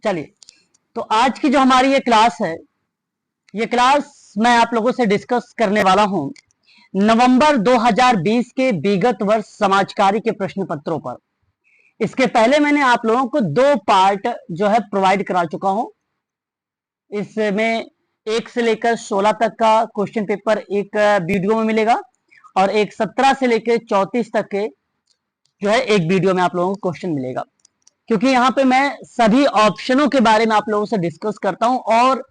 चलिए, तो आज की जो हमारी ये क्लास है, ये क्लास मैं आप लोगों से डिस्कस करने वाला हूं नवंबर 2020 के विगत वर्ष समाजकारी के प्रश्न पत्रों पर। इसके पहले मैंने आप लोगों को 2 पार्ट जो है प्रोवाइड करा चुका हूं। इसमें 1 से लेकर 16 तक का क्वेश्चन पेपर एक वीडियो में मिलेगा और एक 17 से लेकर 34 तक के जो है एक वीडियो में आप लोगों को क्वेश्चन मिलेगा। क्योंकि यहाँ पे मैं सभी ऑप्शनों के बारे में आप लोगों से डिस्कस करता हूं और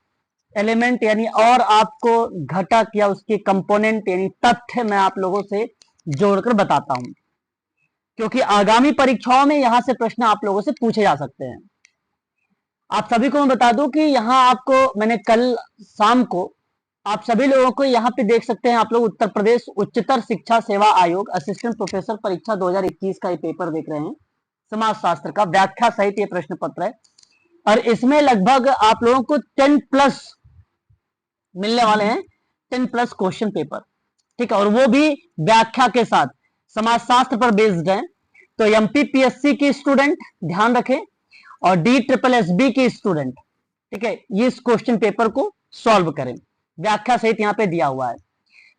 एलिमेंट यानी और आपको घटक या उसके कंपोनेंट यानी तथ्य मैं आप लोगों से जोड़कर बताता हूं, क्योंकि आगामी परीक्षाओं में यहां से प्रश्न आप लोगों से पूछे जा सकते हैं। आप सभी को मैं बता दूं कि यहां आपको मैंने कल शाम को आप सभी लोगों को यहां पे देख सकते हैं, आप लोग उत्तर प्रदेश उच्चतर शिक्षा सेवा आयोग असिस्टेंट प्रोफेसर परीक्षा 2021 का ये पेपर देख रहे हैं। समाज शास्त्र का व्याख्या सहित ये प्रश्न पत्र है और इसमें लगभग आप लोगों को 10+ मिलने वाले हैं, 10+ क्वेश्चन पेपर। ठीक है, और वो भी व्याख्या के साथ समाज शास्त्र पर बेस्ड है। तो एमपीपीएससी की स्टूडेंट ध्यान रखें और DSSB की स्टूडेंट, ठीक है, ये इस क्वेश्चन पेपर को सॉल्व करें। व्याख्या सहित यहाँ पे दिया हुआ है।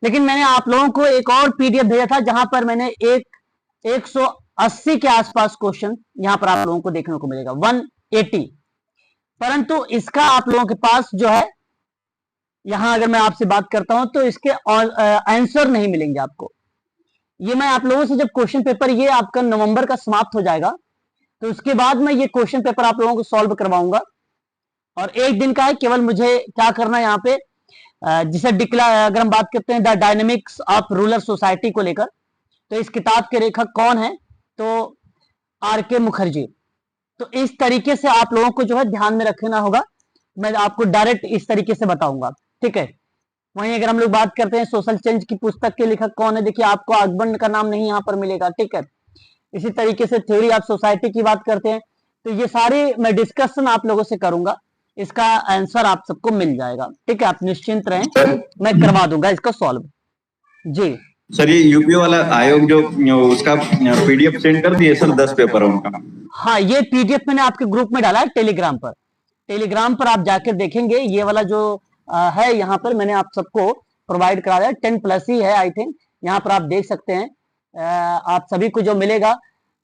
लेकिन मैंने आप लोगों को एक और पीडीएफ भेजा था जहां पर मैंने 180 के आसपास क्वेश्चन यहां पर आप लोगों को देखने को मिलेगा, 180। परंतु इसका आप लोगों के पास जो है यहां अगर मैं आपसे बात करता हूं तो इसके आंसर नहीं मिलेंगे आपको। ये मैं आप लोगों से जब क्वेश्चन पेपर ये आपका नवंबर का समाप्त हो जाएगा तो उसके बाद मैं ये क्वेश्चन पेपर आप लोगों को सॉल्व करवाऊंगा और एक दिन का है। केवल मुझे क्या करना है यहाँ पे, जिसे अगर हम बात करते हैं the dynamics of rural society को लेकर, तो इस किताब के लेखक कौन है, तो RK मुखर्जी। तो इस तरीके से आप लोगों को जो है ध्यान में रखना होगा। मैं आपको डायरेक्ट इस तरीके से बताऊंगा, ठीक है। वहीं अगर हम लोग बात करते हैं सोशल चेंज की पुस्तक के लेखक कौन है, देखिए आपको अकबर का नाम नहीं यहाँ पर मिलेगा, ठीक है। इसी तरीके से थ्योरी ऑफ सोसाइटी की बात करते हैं तो ये सारी मैं डिस्कशन आप लोगों से करूंगा, इसका आंसर आप सबको मिल जाएगा, ठीक है। आप निश्चिंत रहें, मैं करवा दूंगा इसका सॉल्व। जी सर, ये यूपी वाला आयोग जो उसका पीडीएफ सेंड कर दिए सर, 10 पेपर है उनका। हाँ, ये पीडीएफ मैंने आपके ग्रुप में डाला है टेलीग्राम पर। टेलीग्राम पर आप जाकर देखेंगे ये वाला जो है यहाँ पर मैंने आप सबको प्रोवाइड करा दिया, 10+ ही है आई थिंक। यहाँ पर आप देख सकते हैं आप सभी को जो मिलेगा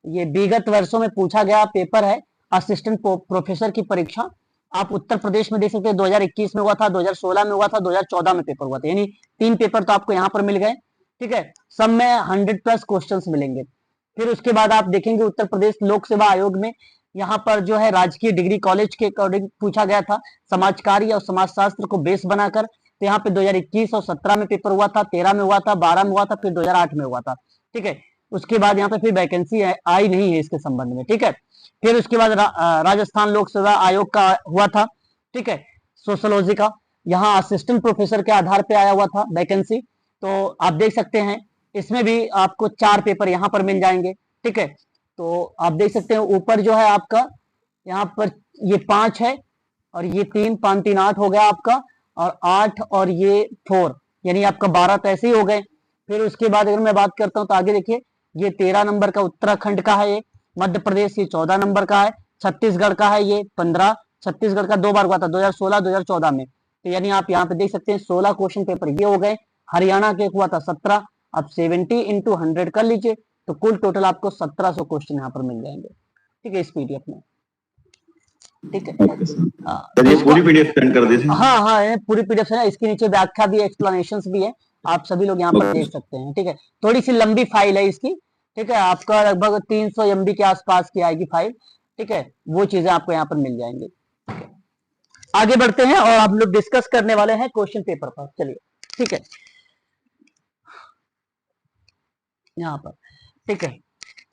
ये विगत वर्षों में पूछा गया पेपर है, असिस्टेंट प्रोफेसर की परीक्षा। आप उत्तर प्रदेश में देख सकते हैं 2021 में हुआ था, 2016 में हुआ था, 2014 में पेपर हुआ था, यानी 3 पेपर तो आपको यहाँ पर मिल गए, ठीक है। सब में 100+ क्वेश्चन मिलेंगे। फिर उसके बाद आप देखेंगे उत्तर प्रदेश लोक सेवा आयोग में यहाँ पर जो है राजकीय डिग्री कॉलेज के अकॉर्डिंग पूछा गया था, समाजकारी और समाजशास्त्र को बेस बनाकर। तो यहाँ पे 2021 और 17 में पेपर हुआ था, 13 में हुआ था, 12 में हुआ था, फिर 2008 में हुआ था, ठीक है। उसके बाद यहाँ पे फिर वैकेंसी आई नहीं है इसके संबंध में, ठीक है। फिर उसके बाद राजस्थान लोक सेवा आयोग का हुआ था, ठीक है, सोशोलॉजी का। यहाँ असिस्टेंट प्रोफेसर के आधार पे आया हुआ था वैकेंसी। तो आप देख सकते हैं इसमें भी आपको 4 पेपर यहाँ पर मिल जाएंगे, ठीक है। तो आप देख सकते हैं ऊपर जो है आपका यहाँ पर ये 5 है और ये 3, 5 3 8 हो गया आपका, और 8 और ये 4, यानी आपका 12 तो ऐसे ही हो गए। फिर उसके बाद अगर मैं बात करता हूँ तो आगे देखिए ये 13 नंबर का उत्तराखंड का है, ये मध्य प्रदेश ये 14 नंबर का है, छत्तीसगढ़ का है ये 15। छत्तीसगढ़ का 2 बार हुआ था, 2016 2014 में। तो यानी आप यहाँ पे देख सकते हैं 16 क्वेश्चन पेपर ये हो गए। हरियाणा के हुआ था 17। अब 70 × 100 कर लीजिए तो कुल टोटल आपको 1700 क्वेश्चन यहाँ पर मिल जाएंगे, ठीक है, इस पीडीएफ में, ठीक है। तो ये पूरी पीडीएफ सेंड कर दीजिए। हाँ हाँ, ये पूरी पीडीएफ है, इसके नीचे व्याख्या भी, एक्सप्लेनेशंस भी है, आप सभी लोग यहाँ पर देख सकते हैं, ठीक है। थोड़ी सी लंबी फाइल है इसकी, ठीक है, आपका लगभग 300 MB के आसपास की आएगी फाइल, ठीक है। वो चीजें आपको यहाँ पर मिल जाएंगी। आगे बढ़ते हैं और आप लोग डिस्कस करने वाले हैं क्वेश्चन पेपर पर, चलिए, ठीक है, यहाँ पर, ठीक है।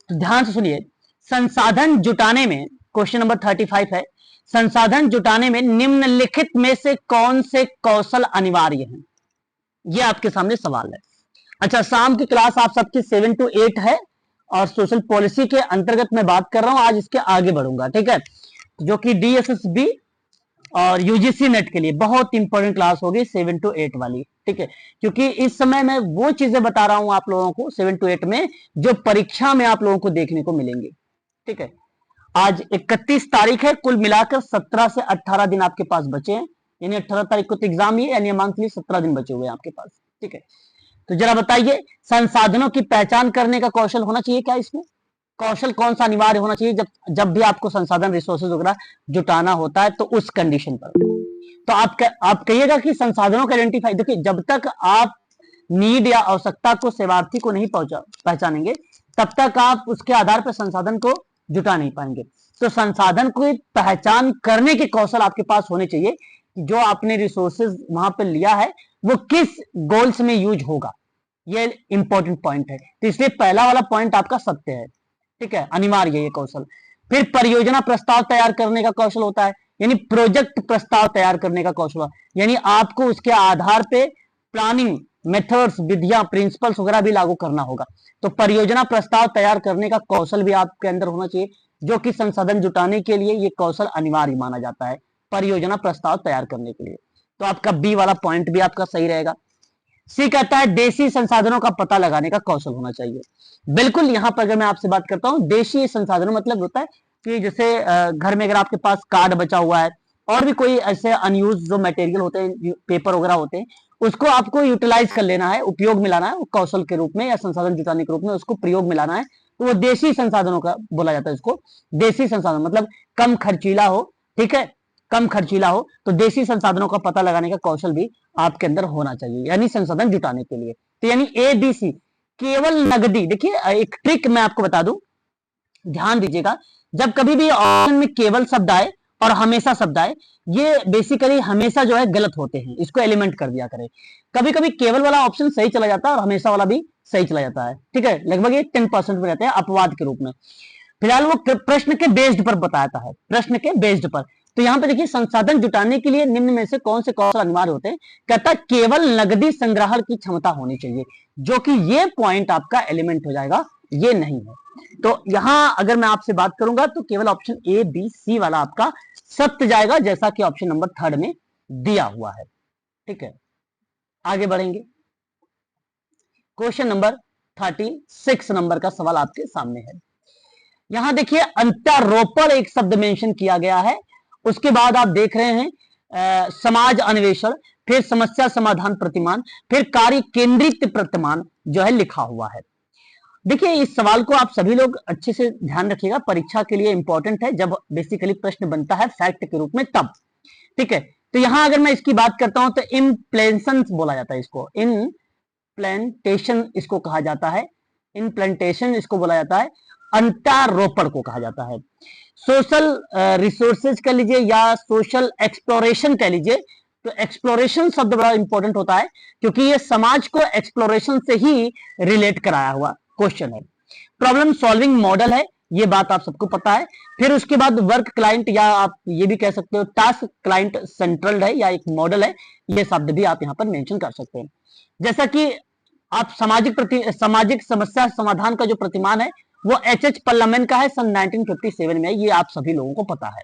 तो ध्यान से सुनिए, संसाधन जुटाने में क्वेश्चन नंबर 35 है, संसाधन जुटाने में निम्नलिखित में से कौन से कौशल अनिवार्य हैं, ये आपके सामने सवाल है। अच्छा, शाम की क्लास आप सबकी 7 to 8 है और सोशल पॉलिसी के अंतर्गत मैं बात कर रहा हूं, आज इसके आगे बढ़ूंगा, ठीक है, जो कि DSSB और UGC नेट के लिए बहुत इंपॉर्टेंट क्लास होगी 7 to 8 वाली, ठीक है। क्योंकि इस समय मैं वो चीजें बता रहा हूं आप लोगों को 7 to 8 में जो परीक्षा में आप लोगों को देखने को मिलेंगी, ठीक है। आज 31 तारीख है, कुल मिलाकर 17 से 18 दिन आपके पास बचे हैं, यानी 18 तारीख को तो एग्जाम ही है, यानी मान के लिए 17 दिन बचे हुए हैं आपके पास। ठीक है, तो जरा बताइए, संसाधनों की पहचान करने का कौशल होना चाहिए क्या इसमें? कौशल कौन सा अनिवार्य होना चाहिए जब भी आपको संसाधन रिसोर्सेज वगैरह जुटाना होता है, तो उस कंडीशन पर तो आप कहिएगा कि संसाधनों का आइडेंटिफाई। देखिए, जब तक आप नीड या आवश्यकता को सेवार्थी को नहीं पहचानेंगे, तब तक आप उसके आधार पर संसाधन को जुटा नहीं पाएंगे। तो संसाधन को पहचान करने के कौशल आपके पास होने चाहिए कि जो आपने रिसोर्सेज वहां पर लिया है वो किस गोल्स में यूज होगा। ये इंपॉर्टेंट पॉइंट है, तो इसलिए पहला वाला पॉइंट आपका सत्य है। ठीक है, अनिवार्य है ये कौशल। फिर परियोजना प्रस्ताव तैयार करने का कौशल होता है, यानी प्रोजेक्ट प्रस्ताव तैयार करने का कौशल, यानी आपको उसके आधार पे प्लानिंग मेथड्स, विधियां, प्रिंसिपल्स वगैरह भी लागू करना होगा। तो परियोजना प्रस्ताव तैयार करने का कौशल भी आपके अंदर होना चाहिए, जो कि संसाधन जुटाने के लिए ये कौशल अनिवार्य माना जाता है, परियोजना प्रस्ताव तैयार करने के लिए। तो आपका बी वाला पॉइंट भी आपका सही रहेगा। सी कहता है देशी संसाधनों का पता लगाने का कौशल होना चाहिए। बिल्कुल, यहां पर अगर मैं आपसे बात करता हूं, देशी संसाधनों मतलब होता है कि जैसे घर में अगर आपके पास कार्ड बचा हुआ है और भी कोई ऐसे अनयूज जो मटेरियल होते हैं, पेपर वगैरह होते हैं, उसको आपको यूटिलाइज कर लेना है, उपयोग में लाना है, कौशल के रूप में या संसाधन जुटाने के रूप में उसको प्रयोग में लाना है, तो वो देशी संसाधनों का बोला जाता है। इसको देशी संसाधन मतलब कम खर्चीला हो। ठीक है, कम खर्चीला हो, तो देशी संसाधनों का पता लगाने का कौशल भी आपके अंदर होना चाहिए, यानी संसाधन जुटाने के लिए। तो यानी ए बी सी। केवल नगदी, देखिए एक ट्रिक मैं आपको बता दूं, ध्यान दीजिएगा, जब कभी भी ऑप्शन में केवल शब्द आए और हमेशा शब्द आए, ये बेसिकली हमेशा जो है गलत होते हैं, इसको एलिमेंट कर दिया करें। कभी कभी केवल वाला ऑप्शन सही चला जाता है और हमेशा वाला भी सही चला जाता है। ठीक है, लगभग ये 10% में रहते हैं अपवाद के रूप में। फिलहाल वो प्रश्न के बेस्ड पर बताता है, प्रश्न के बेस्ड पर। तो यहां पे देखिए, संसाधन जुटाने के लिए निम्न में से कौन से कौशल अनिवार्य होते हैं? कहता है केवल नगदी संग्रहण की क्षमता होनी चाहिए, जो कि ये पॉइंट आपका एलिमेंट हो जाएगा, ये नहीं है। तो यहां अगर मैं आपसे बात करूंगा तो केवल ऑप्शन ए बी सी वाला आपका सत्य जाएगा, जैसा कि ऑप्शन नंबर 3 में दिया हुआ है। ठीक है, आगे बढ़ेंगे। क्वेश्चन नंबर 36 नंबर का सवाल आपके सामने है। यहां देखिए, अंतरोपण एक शब्द मेंशन किया गया है, उसके बाद आप देख रहे हैं समाज अन्वेषण, फिर समस्या समाधान प्रतिमान, फिर कार्य केंद्रित प्रतिमान जो है लिखा हुआ है। देखिए, इस सवाल को आप सभी लोग अच्छे से ध्यान रखिएगा, परीक्षा के लिए इंपॉर्टेंट है, जब बेसिकली प्रश्न बनता है फैक्ट के रूप में तब। ठीक है, तो यहां अगर मैं इसकी बात करता हूं तो इम्प्लेंशन बोला जाता है, इसको इनप्लांटेशन इसको कहा जाता है, इनप्लांटेशन इसको बोला जाता है, अंतरोपण को कहा जाता है। सोशल रिसोर्सेज कह लीजिए या सोशल एक्सप्लोरेशन कह लीजिए, तो एक्सप्लोरेशन शब्द बड़ा इंपॉर्टेंट होता है, क्योंकि ये समाज को एक्सप्लोरेशन से ही रिलेट कराया हुआ क्वेश्चन है। प्रॉब्लम सॉल्विंग मॉडल है, ये बात आप सबको पता है। फिर उसके बाद वर्क क्लाइंट, या आप ये भी कह सकते हो टास्क क्लाइंट सेंट्रल है या एक मॉडल है, ये शब्द भी आप यहां पर मेंशन कर सकते हैं। जैसा कि आप सामाजिक समस्या समाधान का जो प्रतिमान है वो एच पल्लामेन का है, सन 1957 में, ये आप सभी लोगों को पता है।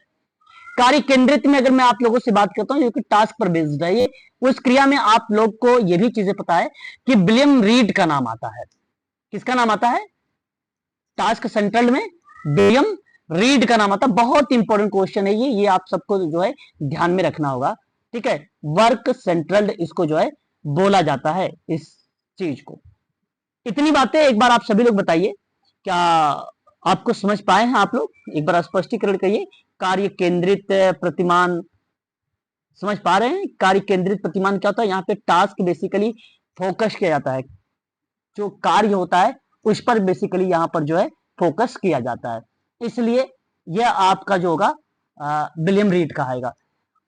कार्य केंद्रित में अगर मैं आप लोगों से बात करता हूं, जो कि टास्क पर बेस्ड है, ये उस क्रिया में आप लोग को ये भी चीजें पता है कि विलियम रीड का नाम आता है। किसका नाम आता है? टास्क सेंट्रल में विलियम रीड का नाम आता है। बहुत इंपॉर्टेंट क्वेश्चन है ये आप सबको जो है ध्यान में रखना होगा। ठीक है, वर्क सेंट्रल इसको जो है बोला जाता है, इस चीज को। इतनी बातें एक बार आप सभी लोग बताइए, क्या आपको समझ पाए हैं आप लोग? एक बार स्पष्टीकरण करिए। कार्य केंद्रित प्रतिमान समझ पा रहे हैं? कार्य केंद्रित प्रतिमान क्या होता है? यहाँ पे टास्क बेसिकली फोकस किया जाता है, जो कार्य होता है उस पर बेसिकली यहाँ पर जो है फोकस किया जाता है, इसलिए यह आपका जो होगा विलियम रीड का आएगा।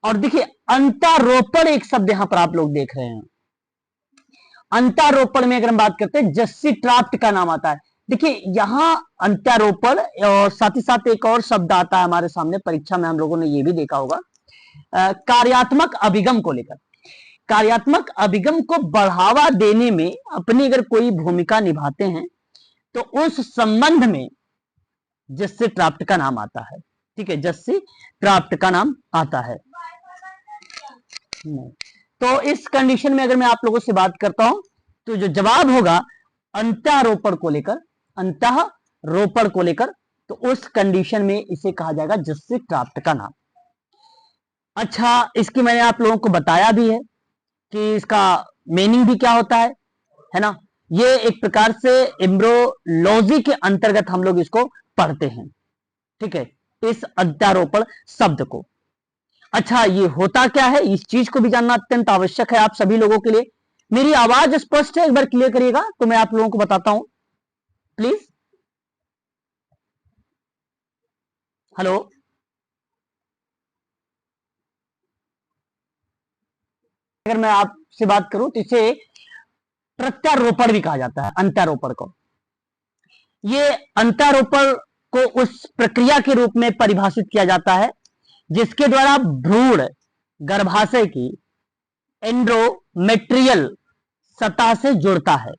और देखिए, अंतरोपण एक शब्द यहां पर आप लोग देख रहे हैं। अंतरोपण में अगर हम बात करते हैं, जस्सी ट्राफ्ट का नाम आता है। देखिए, यहां अंतरोपण और साथ ही साथ एक और शब्द आता है हमारे सामने, परीक्षा में हम लोगों ने ये भी देखा होगा, कार्यात्मक अभिगम को लेकर। कार्यात्मक अभिगम को बढ़ावा देने में अपनी अगर कोई भूमिका निभाते हैं तो उस संबंध में जस्सी ट्राफ्ट का नाम आता है। ठीक है, जस्सी ट्राफ्ट का नाम आता है। तो इस कंडीशन में अगर मैं आप लोगों से बात करता हूं तो जो जवाब होगा अंतरोपण को लेकर, अंतरोपण को लेकर तो उस कंडीशन में इसे कहा जाएगा जिससे प्राप्त का नाम। अच्छा, इसकी मैंने आप लोगों को बताया भी है कि इसका मीनिंग भी क्या होता है ना। ये एक प्रकार से एम्ब्रोलॉजी के अंतर्गत हम लोग इसको पढ़ते हैं, ठीक है, इस अध्यारोपण शब्द को। अच्छा, ये होता क्या है, इस चीज को भी जानना अत्यंत आवश्यक है आप सभी लोगों के लिए। मेरी आवाज स्पष्ट है, एक बार क्लियर करिएगा तो मैं आप लोगों को बताता हूं प्लीज। हेलो, अगर मैं आपसे बात करूं तो इसे प्रत्यारोपण भी कहा जाता है, अंत्यारोपण को। ये अंत्यारोपण को उस प्रक्रिया के रूप में परिभाषित किया जाता है जिसके द्वारा भ्रूण गर्भाशय की एंड्रोमेट्रियल सतह से जुड़ता है,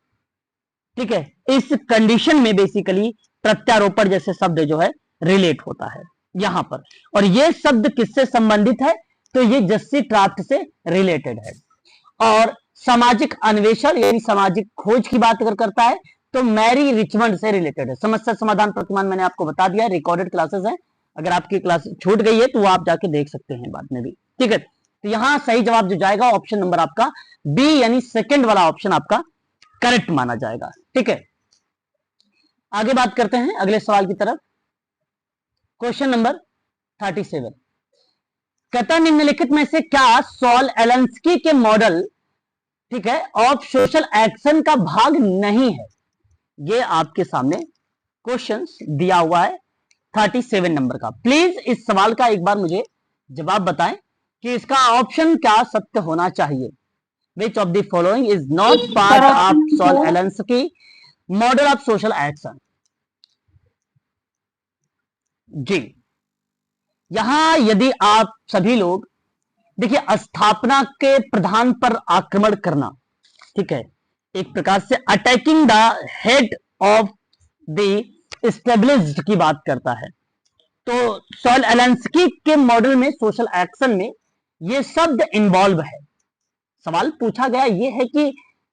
ठीक है। इस कंडीशन में बेसिकली प्रत्यारोपण जैसे शब्द जो है रिलेट होता है यहां पर। और ये शब्द किससे संबंधित है, तो ये जस्सी ट्राफ्ट से रिलेटेड है। और सामाजिक अन्वेषण यानी सामाजिक खोज की बात अगर करता है तो मैरी रिचमंड से रिलेटेड है। समस्या समाधान प्रतिमान मैंने आपको बता दिया, रिकॉर्डेड क्लासेस हैं, अगर आपकी क्लास छूट गई है तो वो आप जाके देख सकते हैं बाद में भी, ठीक है। तो यहां सही जवाब जो जाएगा ऑप्शन नंबर आपका बी यानी सेकंड वाला ऑप्शन आपका करेक्ट माना जाएगा, ठीक है। आगे बात करते हैं अगले सवाल की तरफ। क्वेश्चन नंबर 37 कहता है निम्नलिखित में से क्या सॉल एलेंस्की के मॉडल, ठीक है, ऑफ सोशल एक्शन का भाग नहीं है। ये आपके सामने क्वेश्चंस दिया हुआ है 37 नंबर का। प्लीज इस सवाल का एक बार मुझे जवाब बताएं कि इसका ऑप्शन क्या सत्य होना चाहिए। Which of the following is not part of Saul Alinsky model of social action. जी, यहां यदि आप सभी लोग देखिए, स्थापना के प्रधान पर आक्रमण करना, ठीक है, एक प्रकार से attacking the head of the established की बात करता है। तो सॉल एलेंस्की के मॉडल में सोशल एक्शन में ये शब्द इन्वॉल्व है। सवाल पूछा गया ये है कि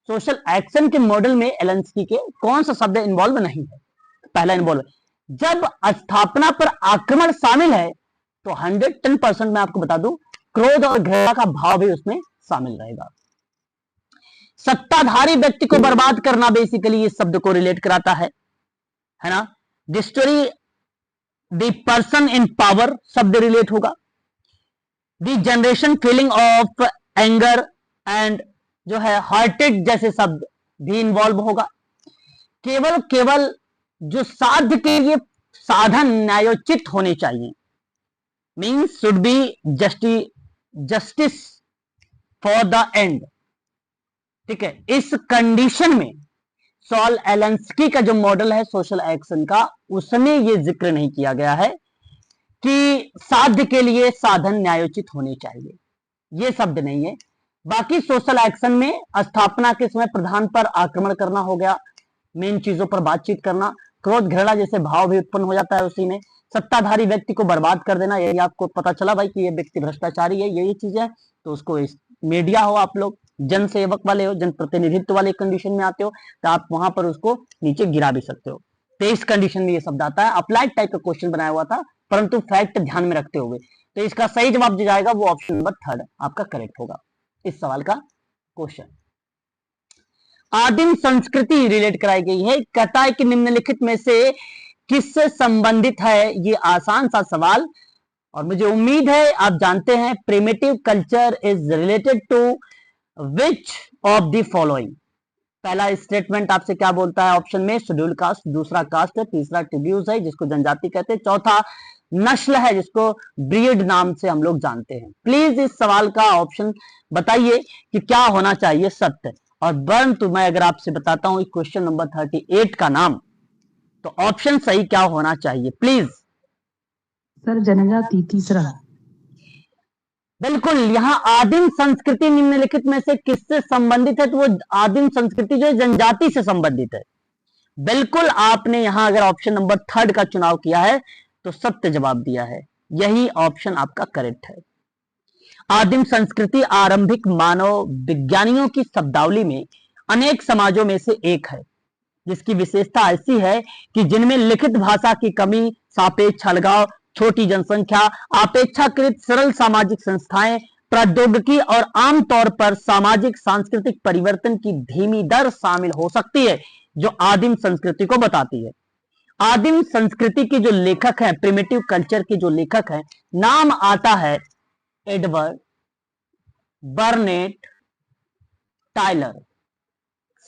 सोशल एक्शन के मॉडल में एलेंस्की के कौन सा शब्द इन्वॉल्व नहीं है। पहला इन्वॉल्व, जब स्थापना पर आक्रमण शामिल है तो 110% मैं आपको बता दूं क्रोध और घृणा का भाव भी उसमें शामिल रहेगा। सत्ताधारी व्यक्ति को बर्बाद करना बेसिकली इस शब्द को रिलेट कराता है ना। Destroy the person in power शब्द रिलेट होगा। The generation feeling of anger and जो है हार्टेड जैसे शब्द भी इन्वॉल्व होगा। केवल जो साध्य के लिए साधन न्यायोचित होने चाहिए, means should be justice for the end, ठीक है। इस कंडीशन में सॉल एलेंस्की का जो मॉडल है सोशल एक्शन का, उसमें यह जिक्र नहीं किया गया है कि साध्य के लिए साधन न्यायोचित होने चाहिए, यह शब्द नहीं है। बाकी सोशल एक्शन में स्थापना के समय प्रधान पर आक्रमण करना हो गया, मेन चीजों पर बातचीत करना, क्रोध घृणा जैसे भाव भी उत्पन्न हो जाता है उसी में। सत्ताधारी व्यक्ति को बर्बाद कर देना, यदि आपको पता चला भाई कि ये व्यक्ति भ्रष्टाचारी है, ये चीज है, तो उसको मीडिया हो, आप लोग जन सेवक वाले हो, जन प्रतिनिधित्व वाले कंडीशन में आते हो, तो आप वहां पर उसको नीचे गिरा भी सकते हो। तो इस कंडीशन में ये शब्द आता है। अप्लाइड टाइप का क्वेश्चन बनाया हुआ था परंतु फैक्ट ध्यान में रखते हुए। तो इसका सही जवाब जो जाएगा वो ऑप्शन नंबर 3 आपका करेक्ट होगा इस सवाल का क्वेश्चन। आदिम संस्कृति रिलेट कराई गई है, कहता है कि निम्नलिखित में से किससे संबंधित है। ये आसान सा सवाल, और मुझे उम्मीद है आप जानते हैं। Primitive culture is related to which of the following. पहला स्टेटमेंट आपसे क्या बोलता है ऑप्शन में, शेड्यूल कास्ट, दूसरा कास्ट है, तीसरा ट्रिब्यूज है जिसको जनजाति कहते हैं, चौथा नस्ल है जिसको ब्रीड नाम से हम लोग जानते हैं। प्लीज इस सवाल का ऑप्शन बताइए कि क्या होना चाहिए सत्य। और परंतु मैं अगर आपसे बताता हूं क्वेश्चन नंबर 38 का नाम, तो ऑप्शन सही क्या होना चाहिए प्लीज। सर जनजाति तीसरा। बिल्कुल, यहाँ आदिम संस्कृति निम्नलिखित में से किससे संबंधित है, तो वो आदिम संस्कृति जो है जनजाति से संबंधित है। बिल्कुल, आपने यहां अगर ऑप्शन नंबर 3 का चुनाव किया है तो सत्य जवाब दिया है, यही ऑप्शन आपका करेक्ट है। आदिम संस्कृति आरंभिक मानव विज्ञानियों की शब्दावली में अनेक समाजों में से एक है। जिसकी विशेषता ऐसी है कि जिनमें लिखित भाषा की कमी, सापेक्ष अलगाव, छोटी जनसंख्या, अपेक्षाकृत सरल सामाजिक संस्थाएं, प्रौद्योगिकी और आमतौर पर सामाजिक सांस्कृतिक परिवर्तन की धीमी दर शामिल हो सकती है, जो आदिम संस्कृति को बताती है। आदिम संस्कृति के जो लेखक हैं, प्रिमिटिव कल्चर के जो लेखक हैं, नाम आता है एडवर्ड बर्नेट टायलर।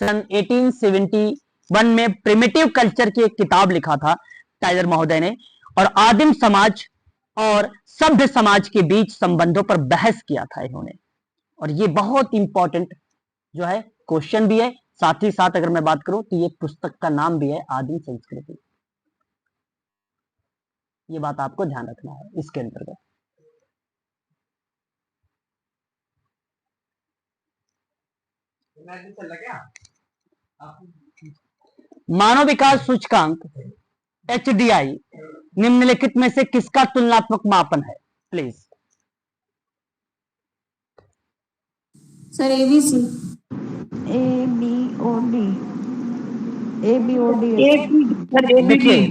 सन 1871 में प्रिमिटिव कल्चर की एक किताब लिखा था टायलर महोदय ने, और आदिम समाज और सभ्य समाज के बीच संबंधों पर बहस किया था इन्होंने। और ये बहुत इंपॉर्टेंट जो है क्वेश्चन भी है, साथ ही साथ अगर मैं बात करूं तो ये पुस्तक का नाम भी है आदिम संस्कृति। ये बात आपको ध्यान रखना है इसके अंतर्गत। मानव विकास सूचकांक HDI निम्नलिखित में से किसका तुलनात्मक मापन है? Please sir ABC। देखिए,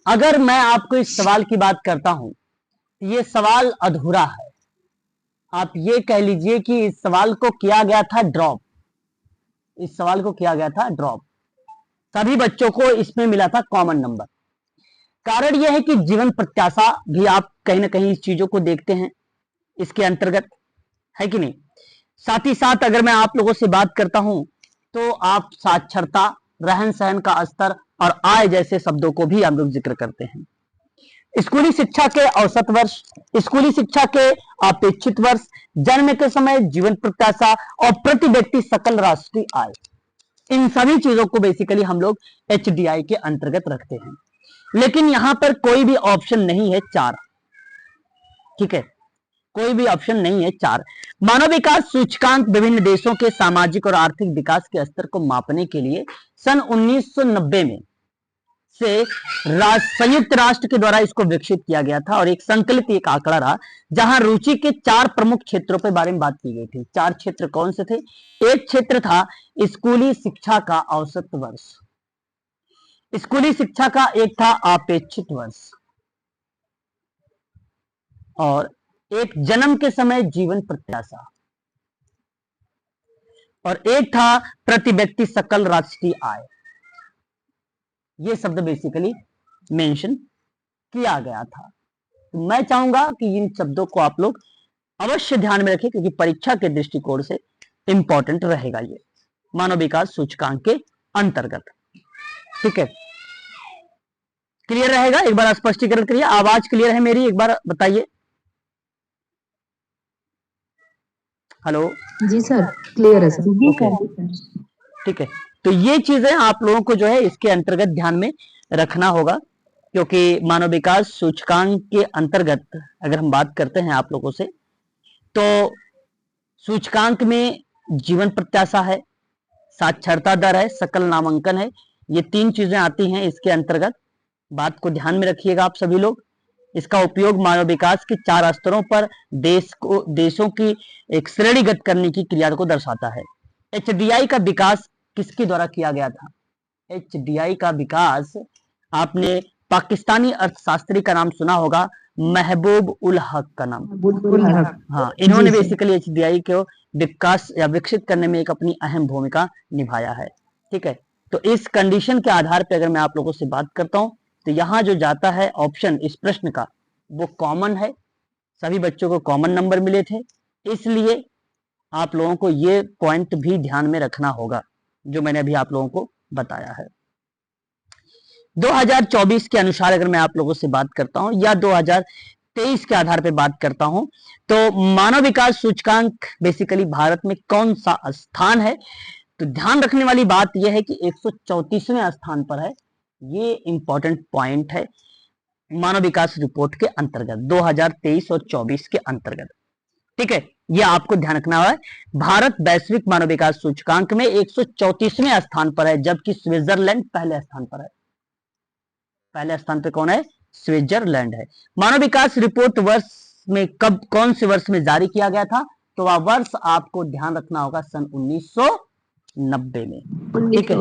अगर मैं आपको इस सवाल की बात करता हूं, ये सवाल अधूरा है। आप ये कह लीजिए कि इस सवाल को किया गया था ड्रॉप। इस सवाल को किया गया था ड्रॉप, सभी बच्चों को इसमें मिला था कॉमन नंबर। कारण यह है कि जीवन प्रत्याशा भी आप कहीं ना कहीं इस चीजों को देखते हैं इसके अंतर्गत, है कि नहीं। साथ ही साथ अगर मैं आप लोगों से बात करता हूं तो आप साक्षरता, रहन सहन का स्तर और आय जैसे शब्दों को भी हम लोग जिक्र करते हैं। स्कूली शिक्षा के औसत वर्ष, स्कूली शिक्षा के अपेक्षित वर्ष, जन्म के समय, जीवन प्रत्याशा और प्रति व्यक्ति सकल राष्ट्रीय आय, इन सभी चीजों को बेसिकली हम लोग HDI के अंतर्गत रखते हैं। लेकिन यहां पर कोई भी ऑप्शन नहीं है 4, ठीक है, कोई भी ऑप्शन नहीं है 4। मानव विकास सूचकांक विभिन्न देशों के सामाजिक और आर्थिक विकास के स्तर को मापने के लिए सन 1990 में से संयुक्त राष्ट्र के द्वारा इसको विकसित किया गया था, और एक संकलित एक आंकड़ा रहा जहां रुचि के 4 प्रमुख क्षेत्रों के बारे में बात की गई थी। 4 क्षेत्र कौन से थे? एक क्षेत्र था स्कूली शिक्षा का औसत वर्ष, स्कूली शिक्षा का एक था अपेक्षित वर्ष, और एक जन्म के समय जीवन प्रत्याशा, और एक था प्रति व्यक्ति सकल राष्ट्रीय आय। ये शब्द बेसिकली मेंशन किया गया था। तो मैं चाहूंगा कि इन शब्दों को आप लोग अवश्य ध्यान में रखें, क्योंकि परीक्षा के दृष्टिकोण से इंपॉर्टेंट रहेगा ये मानव विकास सूचकांक के अंतर्गत। ठीक है, क्लियर रहेगा? एक बार स्पष्टीकरण करिए। आवाज क्लियर है मेरी? एक बार बताइए। हेलो जी सर, क्लियर है सर। ठीक है, तो ये चीजें आप लोगों को जो है इसके अंतर्गत ध्यान में रखना होगा, क्योंकि मानव विकास सूचकांक के अंतर्गत अगर हम बात करते हैं आप लोगों से, तो सूचकांक में जीवन प्रत्याशा है, साक्षरता दर है, सकल नामांकन है, ये 3 चीजें आती हैं इसके अंतर्गत। बात को ध्यान में रखिएगा आप सभी लोग। इसका उपयोग मानव विकास के 4 स्तरों पर देशों की एक श्रेणीगत करने की क्रिया को दर्शाता है। HDI का विकास किसके द्वारा किया गया था? HDI का विकास आपने पाकिस्तानी अर्थशास्त्री का नाम सुना होगा, महबूब उल हक का नाम। हाँ, इन्होंने बेसिकली HDI को विकास या विकसित करने में एक अपनी अहम भूमिका निभाया है। ठीक है, तो इस कंडीशन के आधार पर अगर मैं आप लोगों से बात करता हूं, तो यहां जो जाता है ऑप्शन इस प्रश्न का, वो कॉमन है, सभी बच्चों को कॉमन नंबर मिले थे, इसलिए आप लोगों को ये पॉइंट भी ध्यान में रखना होगा जो मैंने अभी आप लोगों को बताया है। 2024 के अनुसार अगर मैं आप लोगों से बात करता हूं या 2023 के आधार पर बात करता हूं, तो मानव विकास सूचकांक बेसिकली भारत में कौन सा स्थान है? तो ध्यान रखने वाली बात यह है कि 134वें स्थान पर है। ये इंपॉर्टेंट पॉइंट है मानव विकास रिपोर्ट के अंतर्गत 2023 और 24 के अंतर्गत। ठीक है, ये आपको ध्यान रखना है। भारत वैश्विक मानव विकास सूचकांक में 134वें स्थान पर है, जबकि स्विट्जरलैंड पहले स्थान पर है। पहले स्थान पर कौन है? स्विट्जरलैंड है। मानव विकास रिपोर्ट वर्ष में कब, कौन से वर्ष में जारी किया गया था? तो वह वर्ष आपको ध्यान रखना होगा सन 90 में। ठीक है,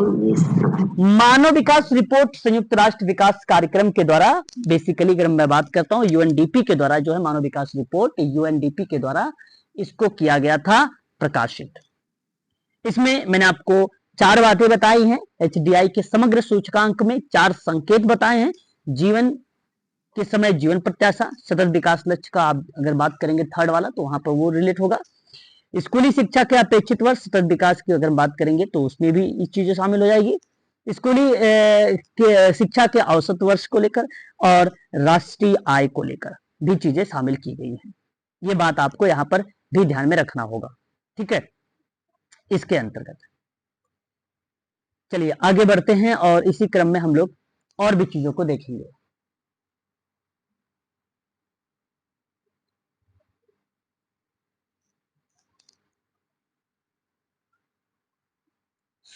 मानव विकास रिपोर्ट संयुक्त राष्ट्र विकास कार्यक्रम के द्वारा, बेसिकली अगर मैं बात करता हूँ यूएनडीपी के द्वारा जो है मानव विकास रिपोर्ट यूएनडीपी के द्वारा इसको किया गया था प्रकाशित। इसमें मैंने आपको 4 बातें बताई हैं। एचडीआई के समग्र सूचकांक में 4 संकेत बताए हैं। जीवन के समय जीवन प्रत्याशा, सतत विकास लक्ष्य का आप अगर बात करेंगे थर्ड वाला तो वहां पर वो रिलेट होगा। स्कूली शिक्षा के अपेक्षित वर्ष सतत विकास की अगर बात करेंगे तो उसमें भी ये चीजें शामिल हो जाएगी। स्कूली के शिक्षा के औसत वर्ष को लेकर और राष्ट्रीय आय को लेकर भी चीजें शामिल की गई हैं। ये बात आपको यहाँ पर भी ध्यान में रखना होगा। ठीक है, इसके अंतर्गत चलिए आगे बढ़ते हैं और इसी क्रम में हम लोग और भी चीजों को देखेंगे।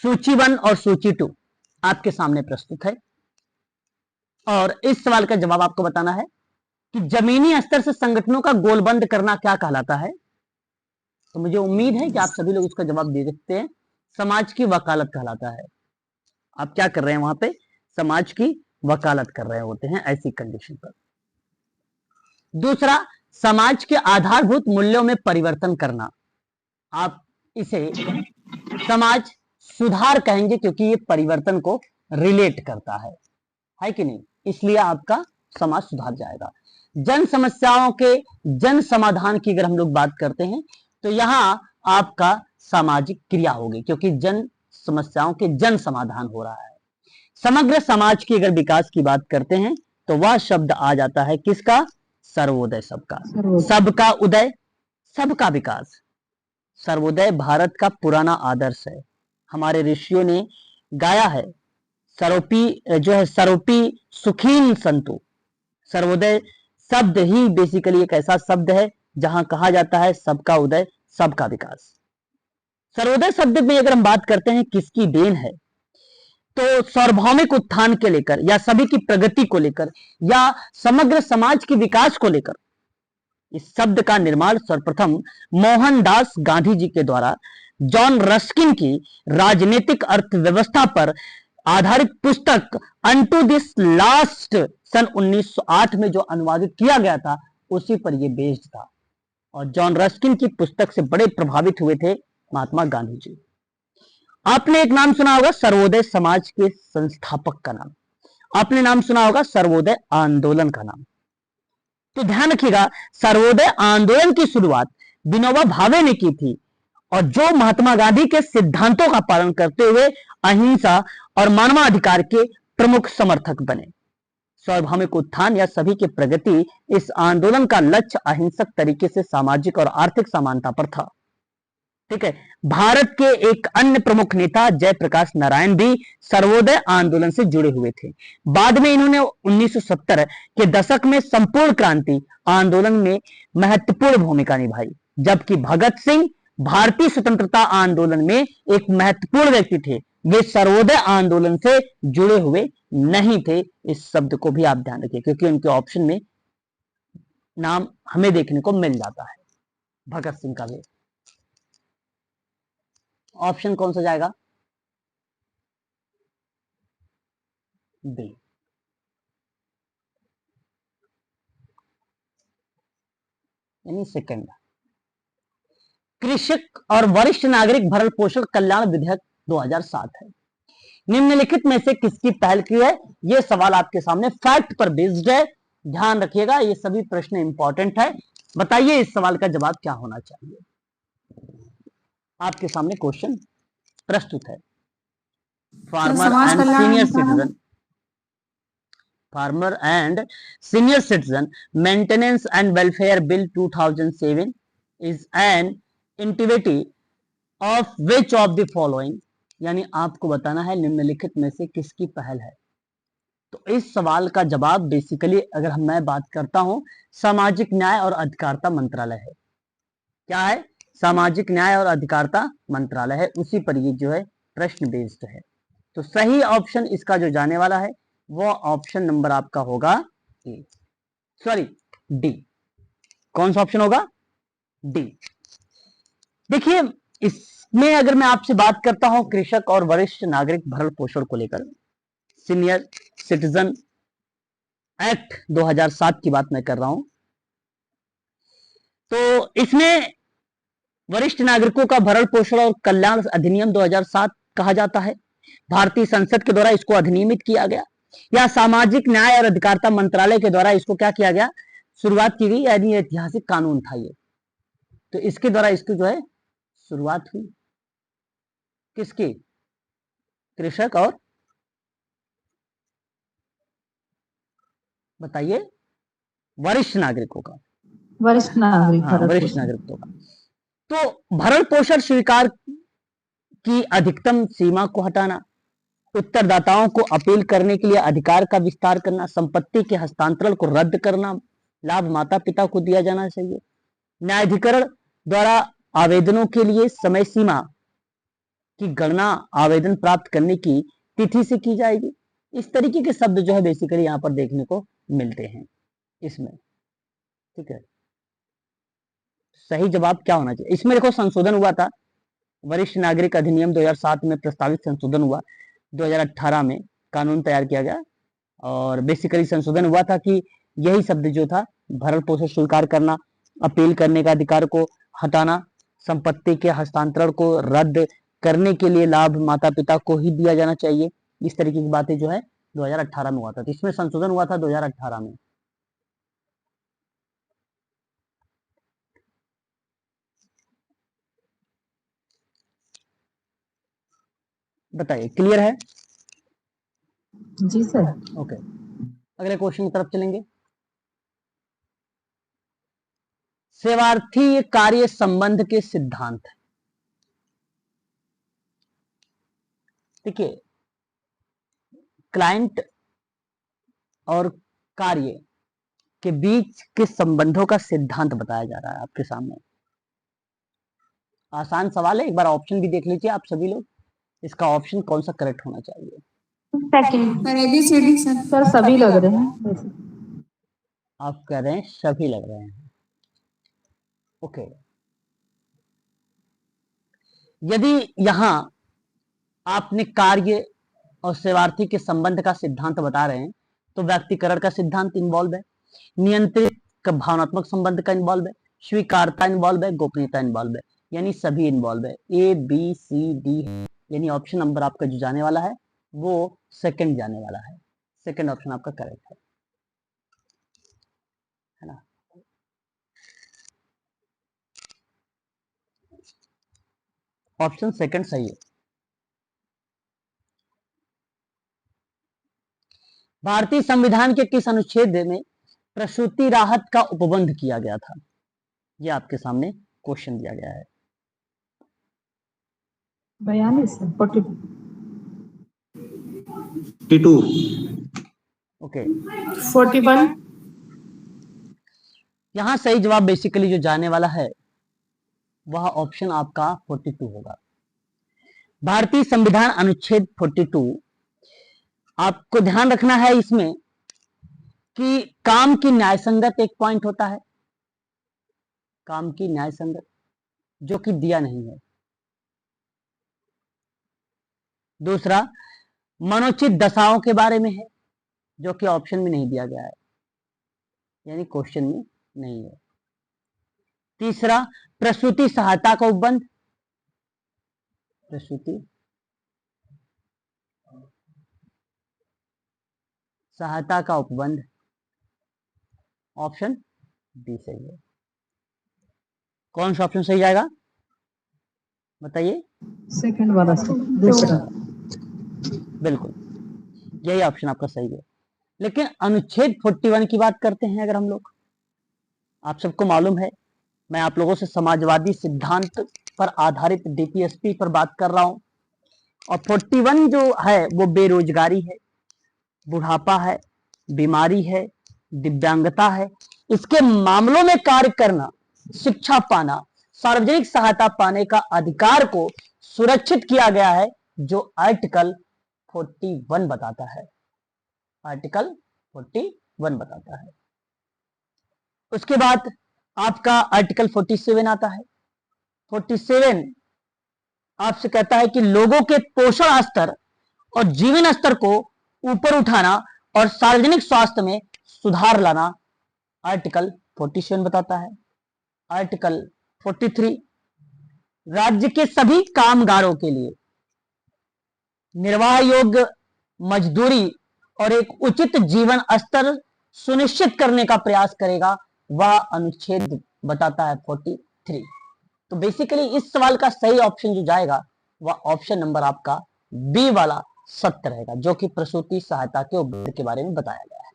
सूची 1 और सूची 2 आपके सामने प्रस्तुत है और इस सवाल का जवाब आपको बताना है कि जमीनी स्तर से संगठनों का गोलबंद करना क्या कहलाता है। तो मुझे उम्मीद है कि आप सभी लोग इसका जवाब दे सकते हैं। समाज की वकालत कहलाता है। आप क्या कर रहे हैं वहां पे, समाज की वकालत कर रहे होते हैं ऐसी कंडीशन पर। दूसरा, समाज के आधारभूत मूल्यों में परिवर्तन करना। आप इसे समाज सुधार कहेंगे क्योंकि ये परिवर्तन को रिलेट करता है कि नहीं, इसलिए आपका समाज सुधार जाएगा। जन समस्याओं के जन समाधान की अगर हम लोग बात करते हैं तो यहां आपका सामाजिक क्रिया होगी क्योंकि जन समस्याओं के जन समाधान हो रहा है। समग्र समाज की अगर विकास की बात करते हैं तो वह शब्द आ जाता है किसका, सर्वोदय सबका। सबका उदय, सबका विकास। सर्वोदय भारत का पुराना आदर्श है। हमारे ऋषियों ने गाया है, सरोपी जो है सरोपी सुखीन संतु। सर्वोदय शब्द ही बेसिकली एक ऐसा शब्द है जहां कहा जाता है सबका उदय सबका विकास। सर्वोदय शब्द में अगर हम बात करते हैं किसकी देन है तो सार्वभौमिक उत्थान के लेकर या सभी की प्रगति को लेकर या समग्र समाज के विकास को लेकर इस शब्द का निर्माण सर्वप्रथम मोहनदास गांधी जी के द्वारा जॉन रस्किन की राजनीतिक अर्थव्यवस्था पर आधारित पुस्तक अनटू दिस लास्ट सन 1908 में जो अनुवादित किया गया था उसी पर यह बेस्ड था। और जॉन रस्किन की पुस्तक से बड़े प्रभावित हुए थे महात्मा गांधी जी। आपने एक नाम सुना होगा सर्वोदय समाज के संस्थापक का नाम, आपने नाम सुना होगा सर्वोदय आंदोलन का नाम। तो ध्यान रखिएगा, सर्वोदय आंदोलन की शुरुआत विनोबा भावे ने की थी और जो महात्मा गांधी के सिद्धांतों का पालन करते हुए अहिंसा और मानवाधिकार के प्रमुख समर्थक बने। सार्वभौमिक उत्थान या सभी की प्रगति, इस आंदोलन का लक्ष्य अहिंसक तरीके से सामाजिक और आर्थिक समानता पर था। ठीक है, भारत के एक अन्य प्रमुख नेता जयप्रकाश नारायण भी सर्वोदय आंदोलन से जुड़े हुए थे। बाद में इन्होंने 1970 के दशक में संपूर्ण क्रांति आंदोलन में महत्वपूर्ण भूमिका निभाई, जबकि भगत सिंह भारतीय स्वतंत्रता आंदोलन में एक महत्वपूर्ण व्यक्ति थे। वे सर्वोदय आंदोलन से जुड़े हुए नहीं थे। इस शब्द को भी आप ध्यान रखिए क्योंकि उनके ऑप्शन में नाम हमें देखने को मिल जाता है भगत सिंह का भी। ऑप्शन कौन सा जाएगा, बी। यानी सेकंड। कृषक और वरिष्ठ नागरिक भरण पोषण कल्याण विधेयक 2007 है। निम्नलिखित में से किसकी पहल की है, यह सवाल आपके सामने फैक्ट पर बेस्ड है। ध्यान रखिएगा, ये सभी प्रश्न इंपॉर्टेंट है। बताइए इस सवाल का जवाब क्या होना चाहिए। आपके सामने क्वेश्चन प्रस्तुत है। Farmer and senior citizen, farmer and senior citizen maintenance and welfare bill 2007 is an initiative of which of the following. यानी आपको बताना है निम्नलिखित में से किसकी पहल है। तो इस सवाल का जवाब बेसिकली अगर मैं बात करता हूं सामाजिक न्याय और अधिकारिता मंत्रालय है। क्या है, सामाजिक न्याय और अधिकारिता मंत्रालय है, उसी पर ये जो है प्रश्न बेस्ड है। तो सही ऑप्शन इसका जो जाने वाला है वो ऑप्शन नंबर आपका होगा ए, सॉरी डी। कौन सा ऑप्शन होगा, डी। देखिए इस में अगर मैं आपसे बात करता हूं कृषक और वरिष्ठ नागरिक भरण पोषण को लेकर, सीनियर सिटीजन एक्ट 2007 की बात मैं कर रहा हूं, तो इसमें वरिष्ठ नागरिकों का भरण पोषण और कल्याण अधिनियम 2007 कहा जाता है। भारतीय संसद के द्वारा इसको अधिनियमित किया गया, या सामाजिक न्याय और अधिकारिता मंत्रालय के द्वारा इसको क्या किया गया, शुरुआत की गई, यानी ऐतिहासिक कानून था ये। तो इसके द्वारा इसकी जो है शुरुआत हुई, किसकी, कृषक और बताइए वरिष्ठ नागरिकों का, वरिष्ठ नागरिक हाँ भरण वरिष्ठ पोषण। नागरिकों का। तो भरण पोषण स्वीकार की अधिकतम सीमा को हटाना, उत्तरदाताओं को अपील करने के लिए अधिकार का विस्तार करना, संपत्ति के हस्तांतरण को रद्द करना, लाभ माता पिता को दिया जाना चाहिए, न्यायाधिकरण द्वारा आवेदनों के लिए समय सीमा की गणना आवेदन प्राप्त करने की तिथि से की जाएगी। इस तरीके के शब्द जो है बेसिकली यहाँ पर देखने को मिलते हैं इसमें, ठीक है। सही जवाब क्या होना चाहिए इसमें, देखो संशोधन हुआ था, वरिष्ठ नागरिक अधिनियम 2007 में प्रस्तावित संशोधन हुआ, 2018 में कानून तैयार किया गया, और बेसिकली संशोधन हुआ था कि यही शब्द जो था, भरण पोषण स्वीकार करना, अपील करने का अधिकार को हटाना, संपत्ति के हस्तांतरण को रद्द करने के लिए लाभ माता पिता को ही दिया जाना चाहिए, इस तरीके की बातें जो है 2018 में हुआ था। तो इसमें संशोधन हुआ था 2018 में। बताइए, क्लियर है? जी सर। ओके, अगले क्वेश्चन की तरफ चलेंगे। सेवार्थी कार्य संबंध के सिद्धांत, देखिए क्लाइंट और कार्य के बीच के संबंधों का सिद्धांत बताया जा रहा है आपके सामने। आसान सवाल है, एक बार ऑप्शन भी देख लीजिए आप सभी लोग, इसका ऑप्शन कौन सा करेक्ट होना चाहिए। Second. Sir ABCD sir. Sir सभी लग रहे हैं वैसे। आप कह रहे हैं सभी लग रहे हैं, ओके। यदि यहां आपने कार्य और सेवार्थी के संबंध का सिद्धांत बता रहे हैं, तो व्यक्तिकरण का सिद्धांत इन्वॉल्व है, नियंत्रित का भावनात्मक संबंध का इन्वॉल्व है, स्वीकारता इन्वॉल्व है, गोपनीयता इन्वॉल्व है, यानी सभी इन्वॉल्व है। ए बी सी डी, यानी ऑप्शन नंबर आपका जो जाने वाला है वो सेकंड जाने वाला है, सेकंड ऑप्शन आपका करेक्ट है ना। ऑप्शन सेकंड सही है। भारतीय संविधान के किस अनुच्छेद में प्रसूति राहत का उपबंध किया गया था, यह आपके सामने क्वेश्चन दिया गया है। 42 42। ओके, 41। यहां सही जवाब बेसिकली जो जाने वाला है वह ऑप्शन आपका 42 होगा। भारतीय संविधान अनुच्छेद 42, आपको ध्यान रखना है इसमें कि काम की न्यायसंगत एक पॉइंट होता है, काम की न्यायसंगत, जो कि दिया नहीं है। दूसरा, मनोचित दशाओं के बारे में है, जो कि ऑप्शन में नहीं दिया गया है, यानी क्वेश्चन में नहीं है। तीसरा, प्रसूति सहायता का उपबंध, प्रसूति सहायता का उपबंध, ऑप्शन बी सही है। कौन सा ऑप्शन सही जाएगा बताइए। सेकंड वाला सर, दूसरा। बिल्कुल, यही ऑप्शन आपका सही है। लेकिन अनुच्छेद 41 की बात करते हैं अगर हम लोग, आप सबको मालूम है मैं आप लोगों से समाजवादी सिद्धांत पर आधारित डीपीएसपी पर बात कर रहा हूं, और 41 जो है वो बेरोजगारी है, बुढ़ापा है, बीमारी है, दिव्यांगता है, इसके मामलों में कार्य करना, शिक्षा पाना, सार्वजनिक सहायता पाने का अधिकार को सुरक्षित किया गया है, जो आर्टिकल 41 बताता है, आर्टिकल 41 बताता है। उसके बाद आपका आर्टिकल 47 आता है। 47 आपसे कहता है कि लोगों के पोषण स्तर और जीवन स्तर को ऊपर उठाना और सार्वजनिक स्वास्थ्य में सुधार लाना आर्टिकल 47 बताता है। आर्टिकल 43 राज्य के सभी कामगारों के लिए निर्वाह योग्य मजदूरी और एक उचित जीवन स्तर सुनिश्चित करने का प्रयास करेगा, वह अनुच्छेद बताता है 43। तो बेसिकली इस सवाल का सही ऑप्शन जो जाएगा वह ऑप्शन नंबर आपका बी वाला सत्य रहेगा, जो कि प्रसूति सहायता के उपभोग के बारे में बताया गया है।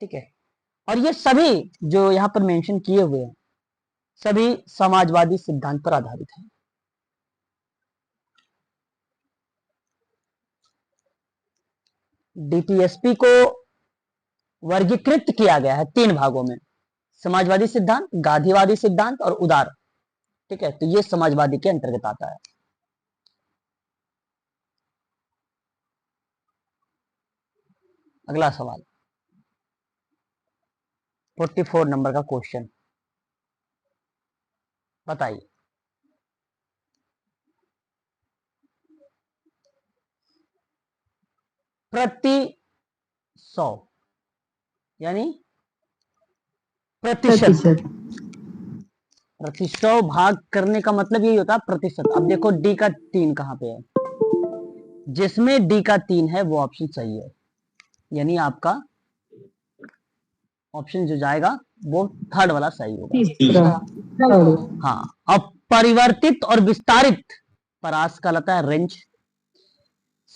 ठीक है, और ये सभी जो यहां पर मेंशन किए हुए हैं सभी समाजवादी सिद्धांत पर आधारित है। डीपीएसपी को वर्गीकृत किया गया है 3 भागों में, समाजवादी सिद्धांत, गांधीवादी सिद्धांत और उदार। ठीक है, तो ये समाजवादी के अंतर्गत आता है। अगला सवाल 44 नंबर का क्वेश्चन बताइए। प्रति 100 यानी प्रतिशत। प्रति 100 भाग करने का मतलब यही होता है प्रतिशत। अब देखो डी का 3 कहां पे है, जिसमें डी का 3 है वो ऑप्शन सही है, यानी आपका ऑप्शन जो जाएगा वो थर्ड वाला सही होगा। तीसरा हाँ, अब परिवर्तित और विस्तारित परास कहलाता है रेंज।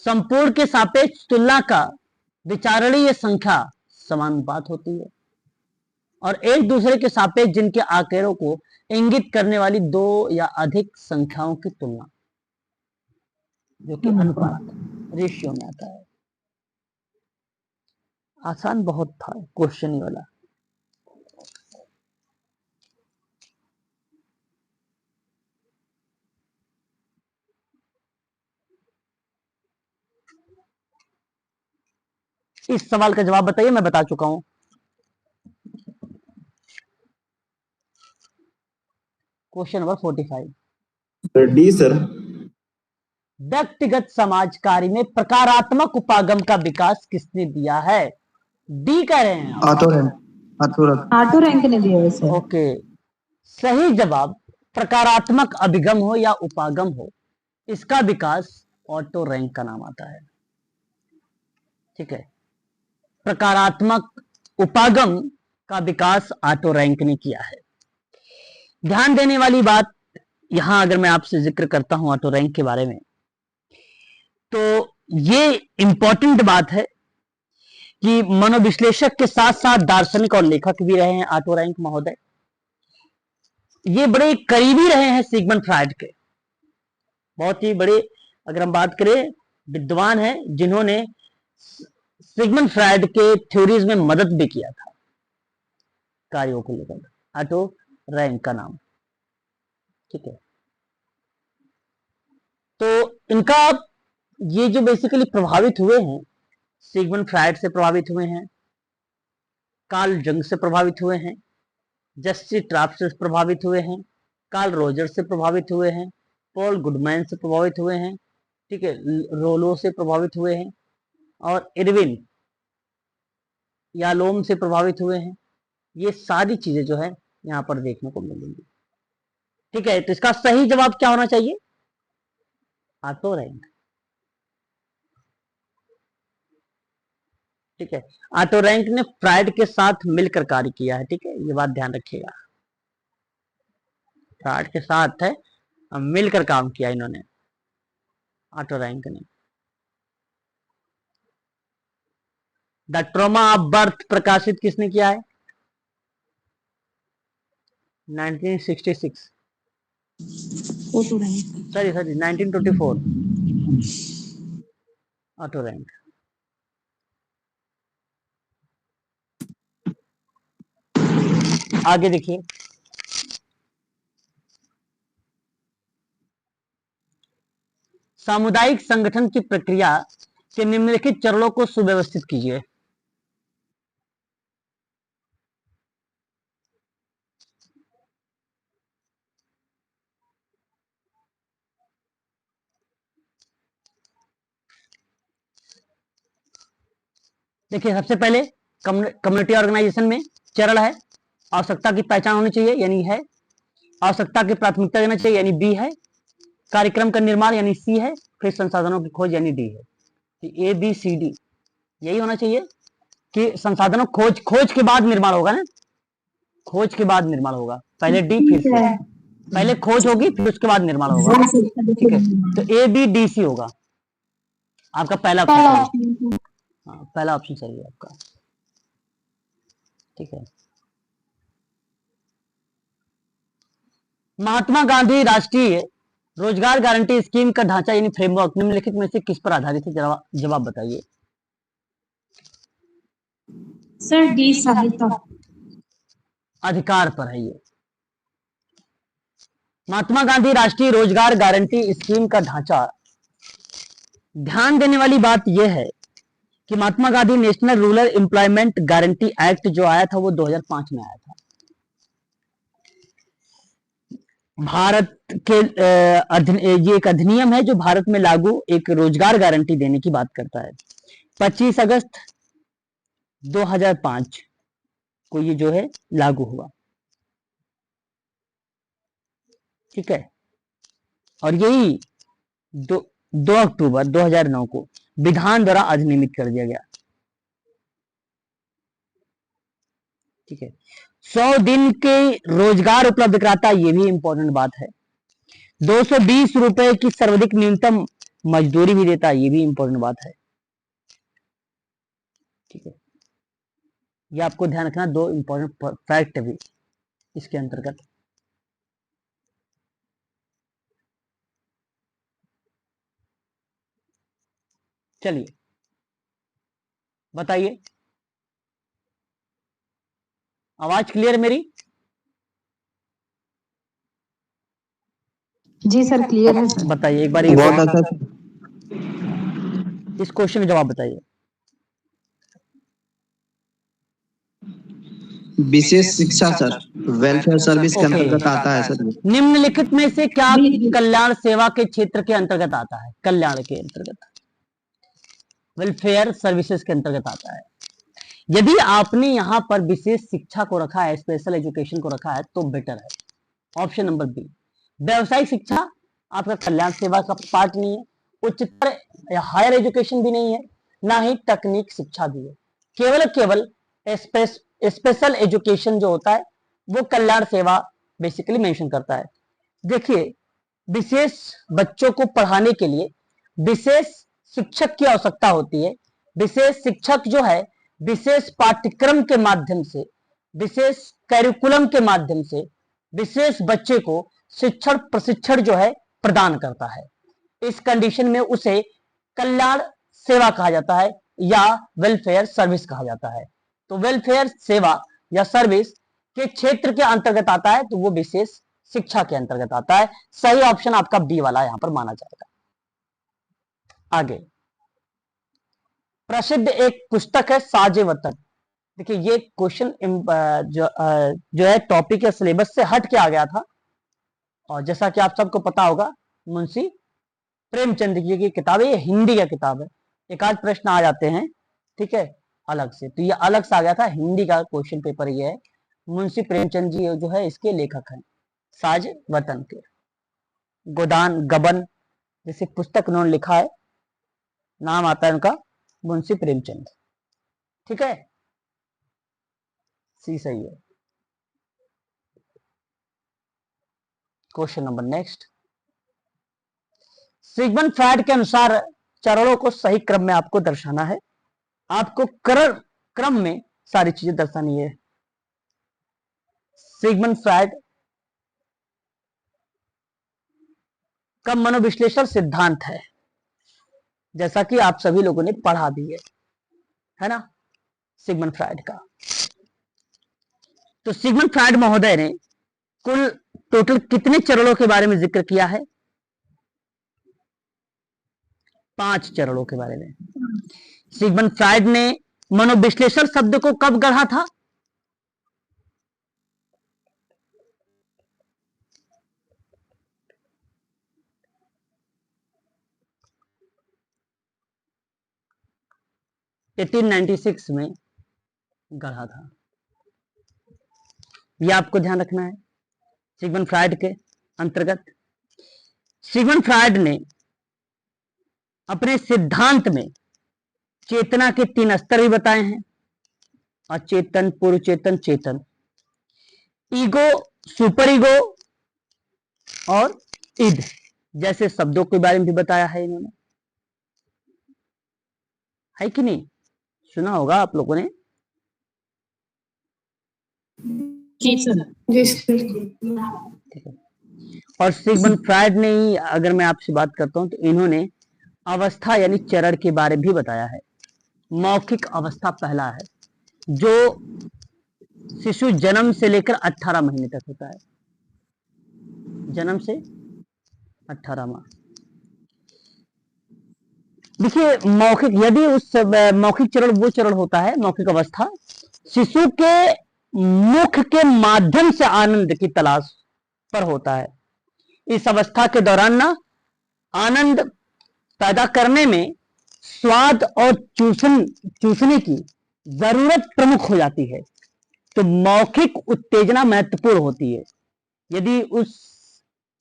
संपूर्ण के सापेक्ष तुलना का विचारणीय संख्या समानुपात होती है और एक दूसरे के सापेक्ष जिनके आकेरों को इंगित करने वाली 2 या अधिक संख्याओं की तुलना, जो कि अनुपात रेशियो में आता है। आसान बहुत था क्वेश्चन ये वाला। इस सवाल का जवाब बताइए, मैं बता चुका हूं। Question number 45 D sir. व्यक्तिगत समाज कार्य में प्रकारात्मक उपागम का विकास किसने दिया है? डी कह रहे हैं आप। ऑटो रैंक ने दिया है सर। ओके, सही जवाब प्रकारात्मक अभिगम हो या उपागम हो, इसका विकास ऑटो रैंक का नाम आता है। ठीक है, प्रकारात्मक उपागम का विकास ऑटो रैंक ने किया है। ध्यान देने वाली बात यहां अगर मैं आपसे जिक्र करता हूं ऑटो रैंक के बारे में, तो ये इंपॉर्टेंट बात है कि मनोविश्लेषक के साथ साथ दार्शनिक और लेखक भी रहे हैं ऑटो रैंक महोदय। ये बड़े करीबी रहे हैं सिगमंड फ्रायड के, बहुत ही बड़े, अगर हम बात करें विद्वान हैं जिन्होंने सिगमंड फ्रायड के थ्योरीज में मदद भी किया था कार्यों को लेकर। ऑटो रैंक का नाम। ठीक है, तो इनका ये जो बेसिकली प्रभावित हुए हैं, सिगमंड फ्रायड से प्रभावित हुए हैं, कार्ल जंग से प्रभावित हुए हैं, जस्सी ट्राप से प्रभावित हुए हैं, कार्ल रोजर से प्रभावित हुए हैं, पॉल गुडमैन से प्रभावित हुए हैं, ठीक है, रोलो से प्रभावित हुए हैं और इरविन यालोम से प्रभावित हुए हैं। ये सारी चीजें जो है यहां पर देखने को मिलेंगी। ठीक है, तो इसका सही जवाब क्या होना चाहिए? Auto rank. ठीक है, ऑटो रैंक ने फ्रायड के साथ मिलकर कार्य किया है। ठीक है, ये बात ध्यान रखिएगा, फ्रायड के साथ है मिलकर काम किया इन्होंने, ऑटो रैंक ने। द ट्रॉमा ऑफ बर्थ प्रकाशित किसने किया है? 1966। Sorry 1924 auto rank. आगे देखिए, सामुदायिक संगठन की प्रक्रिया के निम्नलिखित चरणों को सुव्यवस्थित कीजिए। देखिए, सबसे पहले कम्युनिटी ऑर्गेनाइजेशन में चरण है, आवश्यकता की पहचान होनी चाहिए यानी है, आवश्यकता की प्राथमिकता देना चाहिए यानी बी है, कार्यक्रम का निर्माण यानी सी है, फिर संसाधनों की खोज यानी डी है। ए बी सी डी यही होना चाहिए कि संसाधनों खोज के बाद निर्माण होगा ना, खोज के बाद निर्माण होगा, पहले डी फिर सी, पहले खोज होगी फिर उसके बाद निर्माण होगा। ठीक है, तो ए बी डी सी होगा आपका पहला ऑप्शन सही। हाँ, पहला ऑप्शन सही है आपका। ठीक है, महात्मा गांधी राष्ट्रीय रोजगार गारंटी स्कीम का ढांचा यानी फ्रेमवर्क निम्नलिखित में से किस पर आधारित है, जवाब बताइए। सर डी सहायता। अधिकार पर है ये। महात्मा गांधी राष्ट्रीय रोजगार गारंटी स्कीम का ढांचा, ध्यान देने वाली बात यह है कि Mahatma Gandhi national rural employment guarantee act जो आया था वो 2005 में आया था। भारत के ये एक अधिनियम है जो भारत में लागू एक रोजगार गारंटी देने की बात करता है। 25 अगस्त 2005 को ये जो है लागू हुआ। ठीक है, और यही 2 अक्टूबर 2009 को विधान द्वारा अधिनियमित कर दिया गया। ठीक है, 100 दिन के रोजगार उपलब्ध कराता, ये भी इंपॉर्टेंट बात है। 220 रुपए की सर्वाधिक न्यूनतम मजदूरी भी देता, ये भी इंपॉर्टेंट बात है। ठीक है, ये आपको ध्यान रखना, 2 इंपॉर्टेंट फैक्ट भी इसके अंतर्गत। चलिए बताइए, आवाज क्लियर मेरी? जी सर, क्लियर है सर। बताइए एक बार बहुत अच्छा। इस क्वेश्चन का जवाब बताइए। विशेष शिक्षा सर, वेलफेयर सर्विस के ओके। अंतर्गत आता है सर। निम्नलिखित में से क्या कल्याण सेवा के क्षेत्र के अंतर्गत आता है? कल्याण के अंतर्गत, वेलफेयर सर्विसेज के अंतर्गत आता है। यदि आपने यहां पर विशेष शिक्षा को रखा है, स्पेशल एजुकेशन को रखा है, तो बेटर है ऑप्शन नंबर बी। व्यवसायिक शिक्षा आपका कल्याण सेवा का पार्ट नहीं है, उच्चतर या हायर एजुकेशन भी नहीं है, ना ही तकनीक शिक्षा भी है। केवल स्पेशल एजुकेशन जो होता है वो कल्याण सेवा बेसिकली मेंशन करता है। देखिए, विशेष बच्चों को पढ़ाने के लिए विशेष शिक्षक की आवश्यकता होती है। विशेष शिक्षक जो है विशेष पाठ्यक्रम के माध्यम से, विशेष कैरिकुलम के माध्यम से विशेष बच्चे को शिक्षण प्रशिक्षण जो है प्रदान करता है। इस कंडीशन में उसे कल्याण सेवा कहा जाता है या वेलफेयर सर्विस कहा जाता है। तो वेलफेयर सेवा या सर्विस के क्षेत्र के अंतर्गत आता है, तो वो विशेष शिक्षा के अंतर्गत आता है। सही ऑप्शन आपका बी वाला यहां पर माना जाएगा। आगे प्रसिद्ध एक पुस्तक है साजे वतन। देखिए, ये क्वेश्चन जो है टॉपिक या सिलेबस से हट के आ गया था, और जैसा कि आप सबको पता होगा मुंशी प्रेमचंद जी की किताब है, ये हिंदी का किताब है। एक आध प्रश्न आ जाते हैं, ठीक है, अलग से, तो ये अलग से आ गया था, हिंदी का क्वेश्चन पेपर ये है। मुंशी प्रेमचंद जी जो है इसके लेखक हैं, साज वतन के। गोदान गबन जैसे पुस्तक उन्होंने लिखा है, नाम आता है उनका मुंशी प्रेमचंद। ठीक है, सी सही है। Question number next, Sigmund Freud के अनुसार चरणों को सही क्रम में आपको दर्शाना है। आपको क्रम में सारी चीजें दर्शानी है। सिगमंड फ्रायड का मनोविश्लेषण सिद्धांत है, जैसा कि आप सभी लोगों ने पढ़ा भी है ना, सिगमंड फ्रायड का। तो सिगमंड फ्रायड महोदय ने कुल टोटल कितने चरणों के बारे में जिक्र किया है? 5 चरणों के बारे में। सिगमंड फ्रायड ने मनोविश्लेषण शब्द को कब गढ़ा था? 1896 में गढ़ा था। यह आपको ध्यान रखना है। सिगमंड फ्रायड के अंतर्गत सिगमंड फ्रायड ने अपने सिद्धांत में चेतना के 3 स्तर भी बताए हैं, अचेतन, पूर्व चेतन, चेतन, ईगो, सुपर ईगो और इद जैसे शब्दों के बारे में भी बताया है इन्होंने, है कि नहीं? सुना होगा आप लोगों ने। जी सर। जी सर। ठीक है। और सिगमंड फ्रायड ने ही, अगर मैं आपसे बात करता हूं तो इन्होंने अवस्था यानी चरण के बारे में भी बताया है। मौखिक अवस्था पहला है, जो शिशु जन्म से लेकर 18 महीने तक होता है। जन्म से 18 माह। देखिए, मौखिक, यदि उस मौखिक चरण वो चरण होता है, मौखिक अवस्था, शिशु के मुख के माध्यम से आनंद की तलाश पर होता है। इस अवस्था के दौरान ना आनंद पैदा करने में स्वाद और चूसने की जरूरत प्रमुख हो जाती है। तो मौखिक उत्तेजना महत्वपूर्ण होती है। यदि उस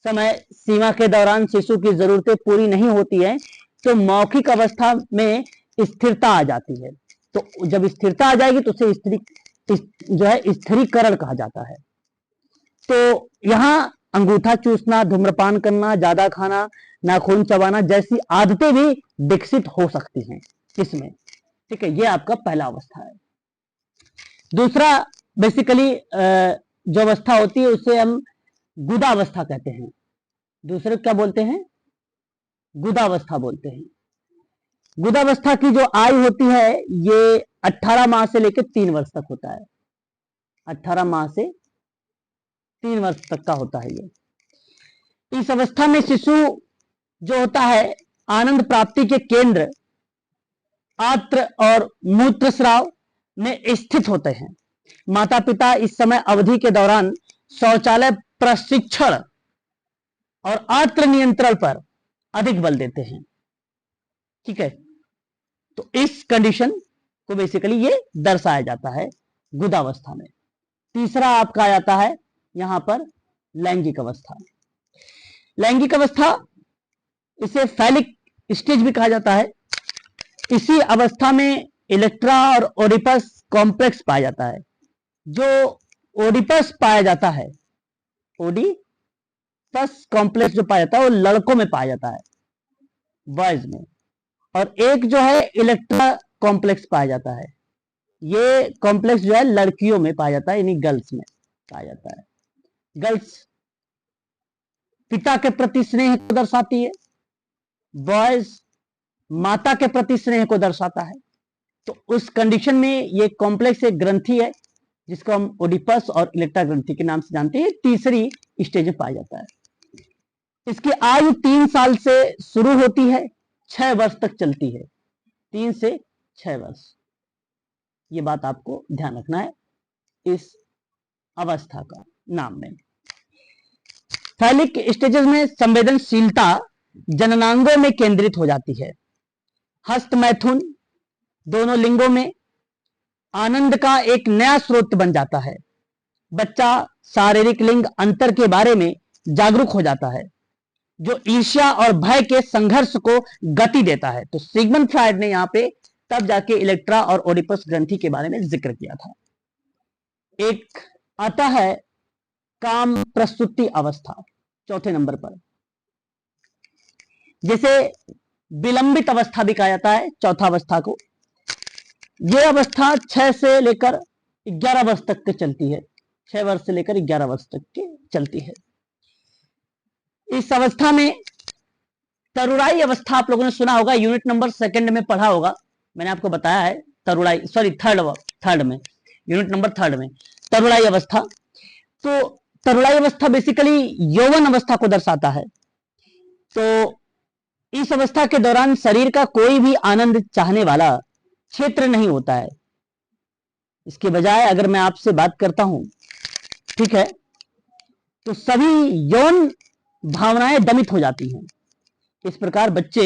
समय सीमा के दौरान शिशु की जरूरतें पूरी नहीं होती है तो मौखिक अवस्था में स्थिरता आ जाती है। तो जब स्थिरता आ जाएगी तो उसे जो है स्थिरीकरण कहा जाता है। तो यहाँ अंगूठा चूसना, धूम्रपान करना, ज्यादा खाना, नाखून चबाना जैसी आदतें भी विकसित हो सकती हैं इसमें। ठीक है, ये आपका पहला अवस्था है। दूसरा, बेसिकली जो अवस्था होती है उसे हम गुदावस्था कहते हैं। दूसरे क्या बोलते हैं? गुदावस्था बोलते हैं। गुदावस्था की जो आयु होती है ये 18 माह से लेकर 3 वर्ष तक होता है। 18 माह से 3 वर्ष तक का होता है ये। इस अवस्था में शिशु जो होता है आनंद प्राप्ति के केंद्र आत्र और मूत्रस्राव में स्थित होते हैं। माता पिता इस समय अवधि के दौरान शौचालय प्रशिक्षण और आत्र नियंत्रण पर अधिक बल देते हैं। ठीक है, तो इस कंडीशन को बेसिकली ये दर्शाया जाता है गुदावस्था में। तीसरा आपका आ जाता है यहां पर लैंगिक अवस्था। लैंगिक अवस्था, इसे फैलिक स्टेज भी कहा जाता है। इसी अवस्था में इलेक्ट्रा और ओडिपस कॉम्प्लेक्स पाया जाता है। जो ओडिपस पाया जाता है, ओडिपस कॉम्प्लेक्स जो पाया जाता है वो लड़कों में पाया जाता है, बॉयज में, और एक जो है इलेक्ट्रा कॉम्प्लेक्स पाया जाता है। ये कॉम्प्लेक्स जो है लड़कियों में पाया जाता है, यानी गर्ल्स में पाया जाता है। गर्ल्स पिता के प्रति स्नेह को दर्शाती है, बॉयज माता के प्रति स्नेह को दर्शाता है। तो उस कंडीशन में ये कॉम्प्लेक्स एक ग्रंथि है जिसको हम ओडिपस और इलेक्ट्रा ग्रंथि के नाम से जानते हैं। तीसरी स्टेज में पाया जाता है। इसकी आयु 3 साल से शुरू होती है, 6 वर्ष तक चलती है। 3 से 6 वर्ष, ये बात आपको ध्यान रखना है इस अवस्था का नाम में। फैलिक स्टेजेस में संवेदनशीलता जननांगों में केंद्रित हो जाती है। हस्त मैथुन दोनों लिंगों में आनंद का एक नया स्रोत बन जाता है। बच्चा शारीरिक लिंग अंतर के बारे में जागरूक हो जाता है, जो ईर्ष्या और भय के संघर्ष को गति देता है। तो सिगमंड फ्रायड ने यहां पे तब जाके इलेक्ट्रा और ओडिपस ग्रंथि के बारे में जिक्र किया था। एक आता है काम प्रस्तुति अवस्था, चौथे नंबर पर, जिसे विलंबित अवस्था भी कहा जाता है, चौथा अवस्था को। यह अवस्था 6 से लेकर 11 वर्ष तक के चलती है। 6 वर्ष से लेकर 11 वर्ष तक की चलती है। इस अवस्था में तरुणाई अवस्था आप लोगों ने सुना होगा, यूनिट नंबर 2 में पढ़ा होगा, मैंने आपको बताया है। तरुणाई, सॉरी थर्ड में, यूनिट नंबर 3 में तरुणाई अवस्था। तो तरुणाई अवस्था बेसिकली यौवन अवस्था को दर्शाता है। तो इस अवस्था के दौरान शरीर का कोई भी आनंद चाहने वाला क्षेत्र नहीं होता है। इसके बजाय अगर मैं आपसे बात करता हूं, ठीक है, तो सभी यौन भावनाएं दमित हो जाती हैं। इस प्रकार बच्चे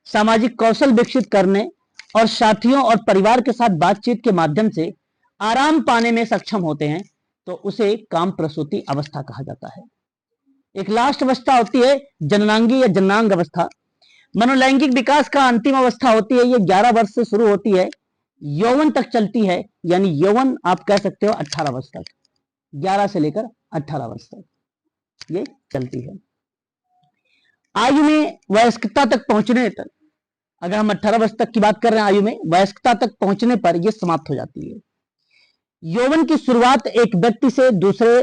सामाजिक कौशल विकसित करने और साथियों और परिवार के साथ बातचीत के माध्यम से आराम पाने में सक्षम होते हैं तो उसे काम प्रसूति अवस्था कहा जाता है। एक लास्ट अवस्था होती है जननांगी या जननांग अवस्था। मनोलैंगिक विकास का अंतिम अवस्था होती है, ये 11 वर्ष से शुरू होती है, यौवन तक चलती है, यानी यौवन आप कह सकते हो 18 वर्ष तक, 11 से लेकर 18 वर्ष तक ये चलती है। आयु में वयस्कता तक पहुंचने तक, अगर हम 18 वर्ष तक की बात कर रहे हैं, आयु में वयस्कता तक पहुंचने पर यह समाप्त हो जाती है। यौवन की शुरुआत एक व्यक्ति से दूसरे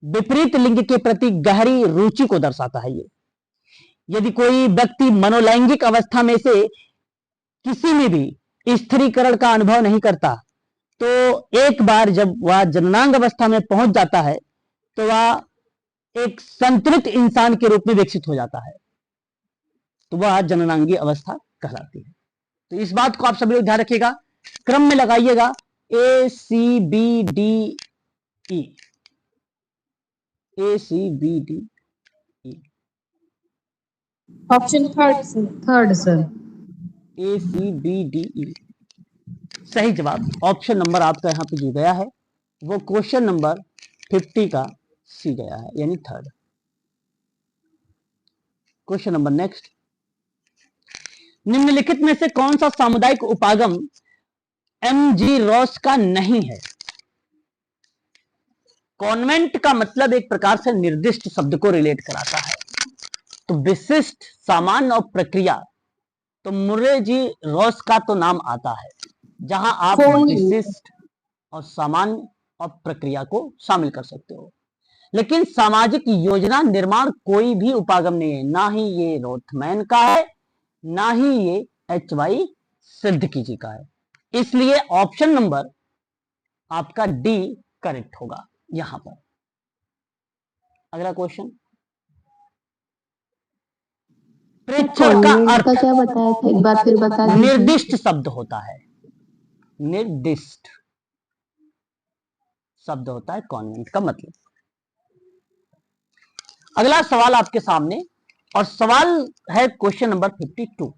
विपरीत लिंग के प्रति गहरी रुचि को दर्शाता है। ये यदि कोई व्यक्ति मनोलैंगिक अवस्था में से किसी में भी स्त्रीकरण का अनुभव नहीं करता तो एक बार जब वह जननांग अवस्था में पहुंच जाता है तो वह एक संतुलित इंसान के रूप में विकसित हो जाता है, तो वह जननांगी अवस्था कहलाती है। तो इस बात को आप सभी लोग ध्यान रखिएगा, क्रम में लगाइएगा A C B D E, A C B D E. Option third sir. Third sir. A C B D E सही जवाब ऑप्शन नंबर आपका यहां पे जो गया है वो क्वेश्चन नंबर 50 का सी गया है, यानी थर्ड। क्वेश्चन नंबर नेक्स्ट, निम्नलिखित में से कौन सा सामुदायिक उपागम एमजी रॉस का नहीं है? कॉन्वेंट का मतलब एक प्रकार से निर्दिष्ट शब्द को रिलेट कराता है, तो विशिष्ट, सामान्य और प्रक्रिया, तो मुर्रे जी रॉस का तो नाम आता है जहां आप विशिष्ट और सामान्य और प्रक्रिया को शामिल कर सकते हो, लेकिन सामाजिक योजना निर्माण कोई भी उपागम नहीं है, ना ही ये रोथमैन का है, ना ही ये HY सिद्दीकी जी का है। इसलिए ऑप्शन नंबर आपका डी करेक्ट होगा यहां पर। अगला क्वेश्चन, प्रेक्षण का अर्थ क्या बताया था, एक बार फिर बता दीजिए। निर्दिष्ट शब्द होता है, निर्दिष्ट शब्द होता है कॉन्वेंट का मतलब। अगला सवाल आपके सामने, और सवाल है क्वेश्चन नंबर 52,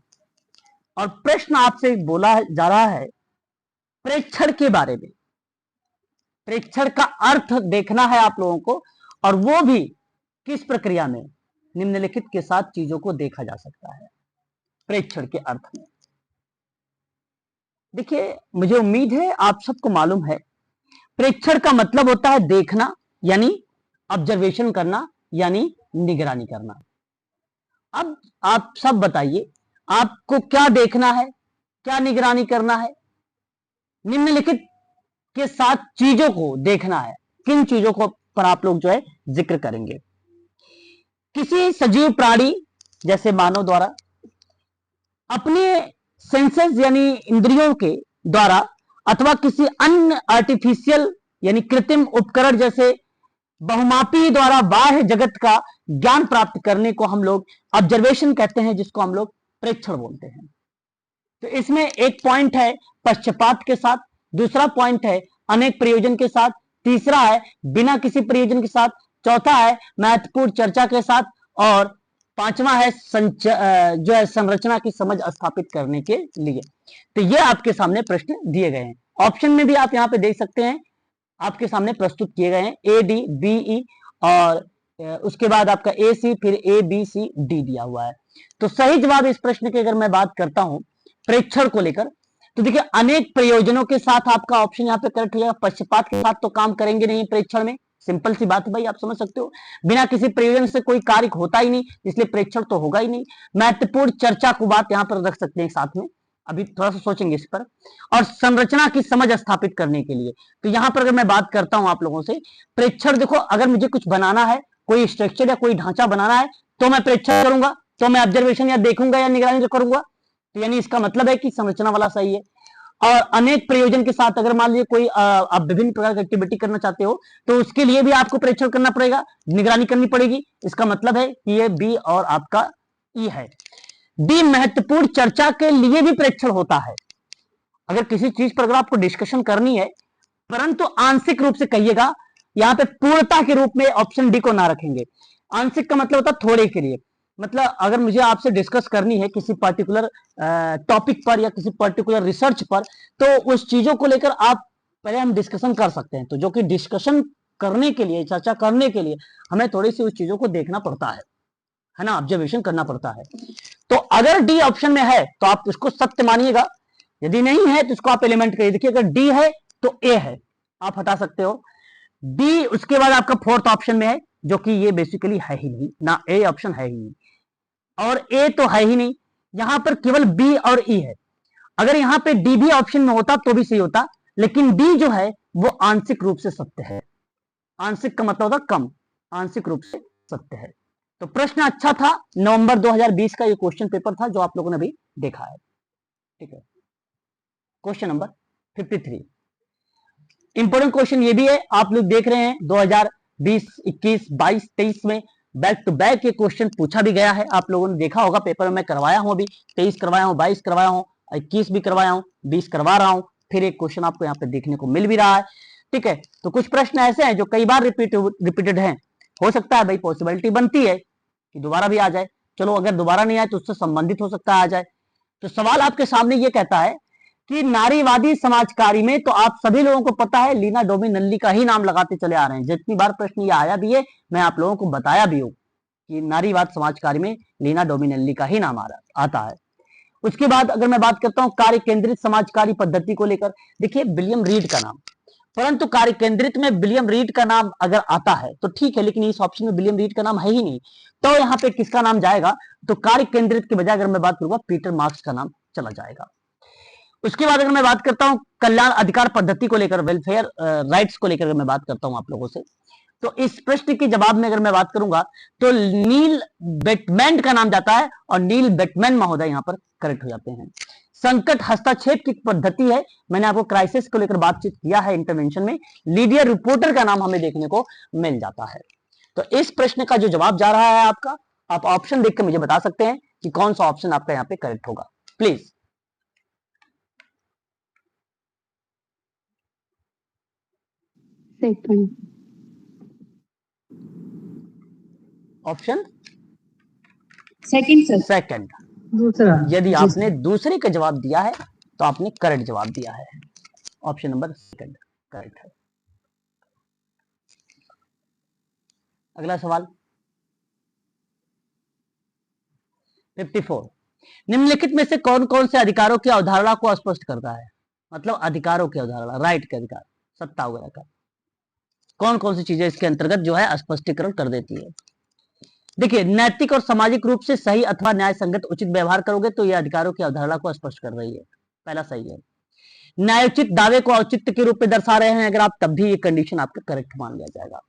और प्रश्न आपसे बोला जा रहा है प्रेक्षण के बारे में। प्रेक्षण का अर्थ देखना है आप लोगों को, और वो भी किस प्रक्रिया में? निम्नलिखित के साथ चीजों को देखा जा सकता है प्रेक्षण के अर्थ में। देखिए, मुझे उम्मीद है आप सबको मालूम है, प्रेक्षण का मतलब होता है देखना, यानी ऑब्जर्वेशन करना, यानी निगरानी करना। अब आप सब बताइए, आपको क्या देखना है, क्या निगरानी करना है? निम्नलिखित के साथ चीजों को देखना है। किन चीजों को पर आप लोग जो है जिक्र करेंगे? किसी सजीव प्राणी जैसे मानव द्वारा अपने सेंसेस यानी इंद्रियों के द्वारा, अथवा किसी अन्य आर्टिफिशियल यानी कृत्रिम उपकरण जैसे बहुमापी द्वारा बाह्य जगत का ज्ञान प्राप्त करने को हम लोग ऑब्जर्वेशन कहते हैं, जिसको हम लोग प्रेक्षण बोलते हैं। तो इसमें एक पॉइंट है पक्षपात के साथ, दूसरा पॉइंट है अनेक प्रयोजन के साथ, तीसरा है बिना किसी प्रयोजन के साथ, चौथा है महत्वपूर्ण चर्चा के साथ, और पांचवा है जो है संरचना की समझ स्थापित करने के लिए। तो ये आपके सामने प्रश्न दिए गए हैं, ऑप्शन में भी आप यहाँ पे देख सकते हैं, आपके सामने प्रस्तुत किए गए हैं A D B E, और उसके बाद आपका A C, फिर A B C D दिया हुआ है। तो सही जवाब इस प्रश्न की अगर मैं बात करता हूं प्रेक्षण को लेकर, तो देखिए अनेक प्रयोजनों के साथ आपका ऑप्शन यहाँ पे करेक्ट हो जाएगा। पक्षपात के साथ तो काम करेंगे नहीं प्रेक्षण में, सिंपल सी बात है भाई, आप समझ सकते हो, बिना किसी प्रयोजन से कोई कार्य होता ही नहीं, इसलिए प्रेक्षण तो होगा ही नहीं। महत्वपूर्ण चर्चा को बात यहाँ पर रख सकते हैं साथ में, अभी थोड़ा सा सोचेंगे इस पर, और संरचना की समझ स्थापित करने के लिए। तो यहां पर अगर मैं बात करता हूं आप लोगों से, प्रेक्षण देखो, अगर मुझे कुछ बनाना है, कोई स्ट्रक्चर या कोई ढांचा बनाना है, तो मैं प्रेक्षण करूंगा, तो मैं ऑब्जर्वेशन या देखूंगा या निगरानी जो करूंगा, तो यानी इसका मतलब है कि संरचना वाला सही है। और अनेक प्रयोजन के साथ अगर मान लीजिए कोई आप विभिन्न प्रकार की एक्टिविटी करना चाहते हो, तो उसके लिए भी आपको प्रेक्षण करना पड़ेगा, निगरानी करनी पड़ेगी, इसका मतलब है कि ये बी और आपका ई है। डी महत्वपूर्ण चर्चा के लिए भी प्रेक्षण होता है। अगर किसी चीज पर अगर आपको डिस्कशन करनी है, परंतु आंशिक रूप से कहिएगा, यहां पे पूर्णता के रूप में ऑप्शन डी को ना रखेंगे। आंशिक का मतलब होता है थोड़े के लिए, मतलब अगर मुझे आपसे डिस्कस करनी है किसी पर्टिकुलर टॉपिक पर या किसी पर्टिकुलर रिसर्च पर, तो उस चीजों को लेकर आप पहले हम डिस्कशन कर सकते हैं। तो जो कि डिस्कशन करने के लिए, चर्चा करने के लिए हमें थोड़ी सी उस चीजों को देखना पड़ता है ना, ऑब्जर्वेशन करना पड़ता है। तो अगर डी ऑप्शन में है तो आप उसको सत्य मानिएगा, यदि नहीं है तो उसको आप एलिमेंट करिए। देखिए अगर डी है तो ए है, आप हटा सकते हो। बी उसके बाद आपका फोर्थ ऑप्शन में है, जो कि ये बेसिकली है ही नहीं ना, ए ऑप्शन है ही नहीं और ए तो है ही नहीं, यहां पर केवल बी और ई है। अगर यहां पे डी भी ऑप्शन में होता तो भी सही होता, लेकिन डी जो है वो आंशिक रूप से सत्य है। आंशिक का मतलब होता कम, आंशिक रूप से सत्य है। तो प्रश्न अच्छा था, नवंबर 2020 का ये क्वेश्चन पेपर था जो आप लोगों ने अभी देखा है। ठीक है, क्वेश्चन नंबर 53 इंपोर्टेंट क्वेश्चन ये भी है। आप लोग देख रहे हैं 2020, 21, 22, 23 में बैक टू बैक ये क्वेश्चन पूछा भी गया है। आप लोगों ने देखा होगा, पेपर में मैं करवाया हूं, अभी 23 करवाया हूं, 22 करवाया हूं, 21 भी करवाया हूं, 20 करवा रहा हूं, फिर एक क्वेश्चन आपको यहाँ पे देखने को मिल भी रहा है। ठीक है, तो कुछ प्रश्न ऐसे हैं जो कई बार रिपीटेड हैं। हो सकता है भाई, पॉसिबिलिटी बनती है कि दोबारा भी आ जाए। चलो अगर दोबारा नहीं आए तो उससे संबंधित हो सकता है आ जाए। तो सवाल आपके सामने ये कहता है कि नारीवादी समाजकारी में, तो आप सभी लोगों को पता है लीना डोमिनिली का ही नाम लगाते चले आ रहे हैं। जितनी बार प्रश्न ये आया भी है, मैं आप लोगों को बताया भी हूं कि नारीवाद समाजकारी में लीना डोमिनिली का ही नाम आता है। उसके बाद अगर मैं बात करता हूं कार्य केंद्रित समाजकारी पद्धति को लेकर, देखिए विलियम रीड का नाम, परंतु कार्य केंद्रित में विलियम रीड का नाम अगर आता है तो ठीक है, लेकिन इस ऑप्शन में विलियम रीड का नाम है ही नहीं, तो यहाँ पे किसका नाम जाएगा? तो कार्य केंद्रित के बजाय अगर मैं बात करूंगा पीटर मार्क्स का नाम चला जाएगा। उसके बाद अगर मैं बात करता हूं कल्याण अधिकार पद्धति को लेकर, वेलफेयर राइट्स को लेकर अगर मैं बात करता हूं आप लोगों से, तो इस प्रश्न के जवाब में अगर मैं बात करूंगा तो नील बेटमैन का नाम जाता है और नील बेटमैन महोदय यहां पर करेक्ट हो जाते हैं। संकट हस्तक्षेप की पद्धति है, मैंने आपको क्राइसिस को लेकर बातचीत किया है इंटरवेंशन में, लीडियर रिपोर्टर का नाम हमें देखने को मिल जाता है। तो इस प्रश्न का जो जवाब जा रहा है आपका, आप ऑप्शन देख के मुझे बता सकते हैं कि कौन सा ऑप्शन आपका यहाँ पे करेक्ट होगा, please. Second. Option second sir. Second. दूसरा। यदि आपने दूसरे का जवाब दिया है तो आपने करेक्ट जवाब दिया है, ऑप्शन नंबर सेकंड करेक्ट है। अगला सवाल 54, निम्नलिखित में से कौन कौन से अधिकारों की अवधारणा को स्पष्ट करता है? मतलब अधिकारों की अवधारणा, राइट के अधिकार, सत्ता वगैरह का, कौन कौन सी चीजें इसके अंतर्गत जो है स्पष्टीकरण कर देती है? देखिए, नैतिक और सामाजिक रूप से सही अथवा न्याय संगत उचित व्यवहार करोगे तो यह अधिकारों की अवधारणा को स्पष्ट कर रही है, पहला सही है। न्यायोचित दावे को औचित्य के रूप में दर्शा रहे हैं अगर आप, तब भी ये कंडीशन आपका करेक्ट मान लिया जाएगा।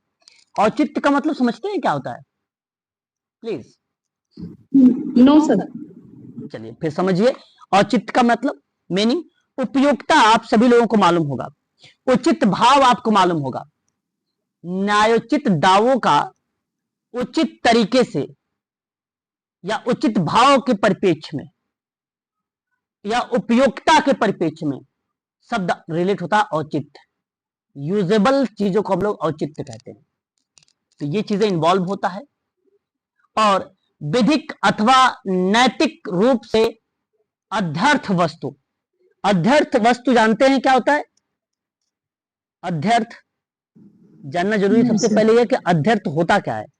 औचित्य का मतलब समझते हैं क्या होता है प्लीज? No sir. चलिए फिर समझिए, औचित्य का मतलब मीनिंग, उपयोगिता आप सभी लोगों को मालूम होगा, उचित भाव आपको मालूम होगा, न्यायोचित दावों का उचित तरीके से या उचित भाव के परिप्रेक्ष्य में या उपयोगिता के परिप्रेक्ष्य में शब्द रिलेट होता है औचित्य। यूजेबल चीजों को हम लोग औचित्य कहते हैं। तो ये चीजें इन्वॉल्व होता है। और विधिक अथवा नैतिक रूप से अध्यर्थ वस्तु, अध्यर्थ वस्तु जानते हैं क्या होता है? अध्यर्थ जानना जरूरी है। सबसे पहले यह कि अध्यर्थ होता क्या है।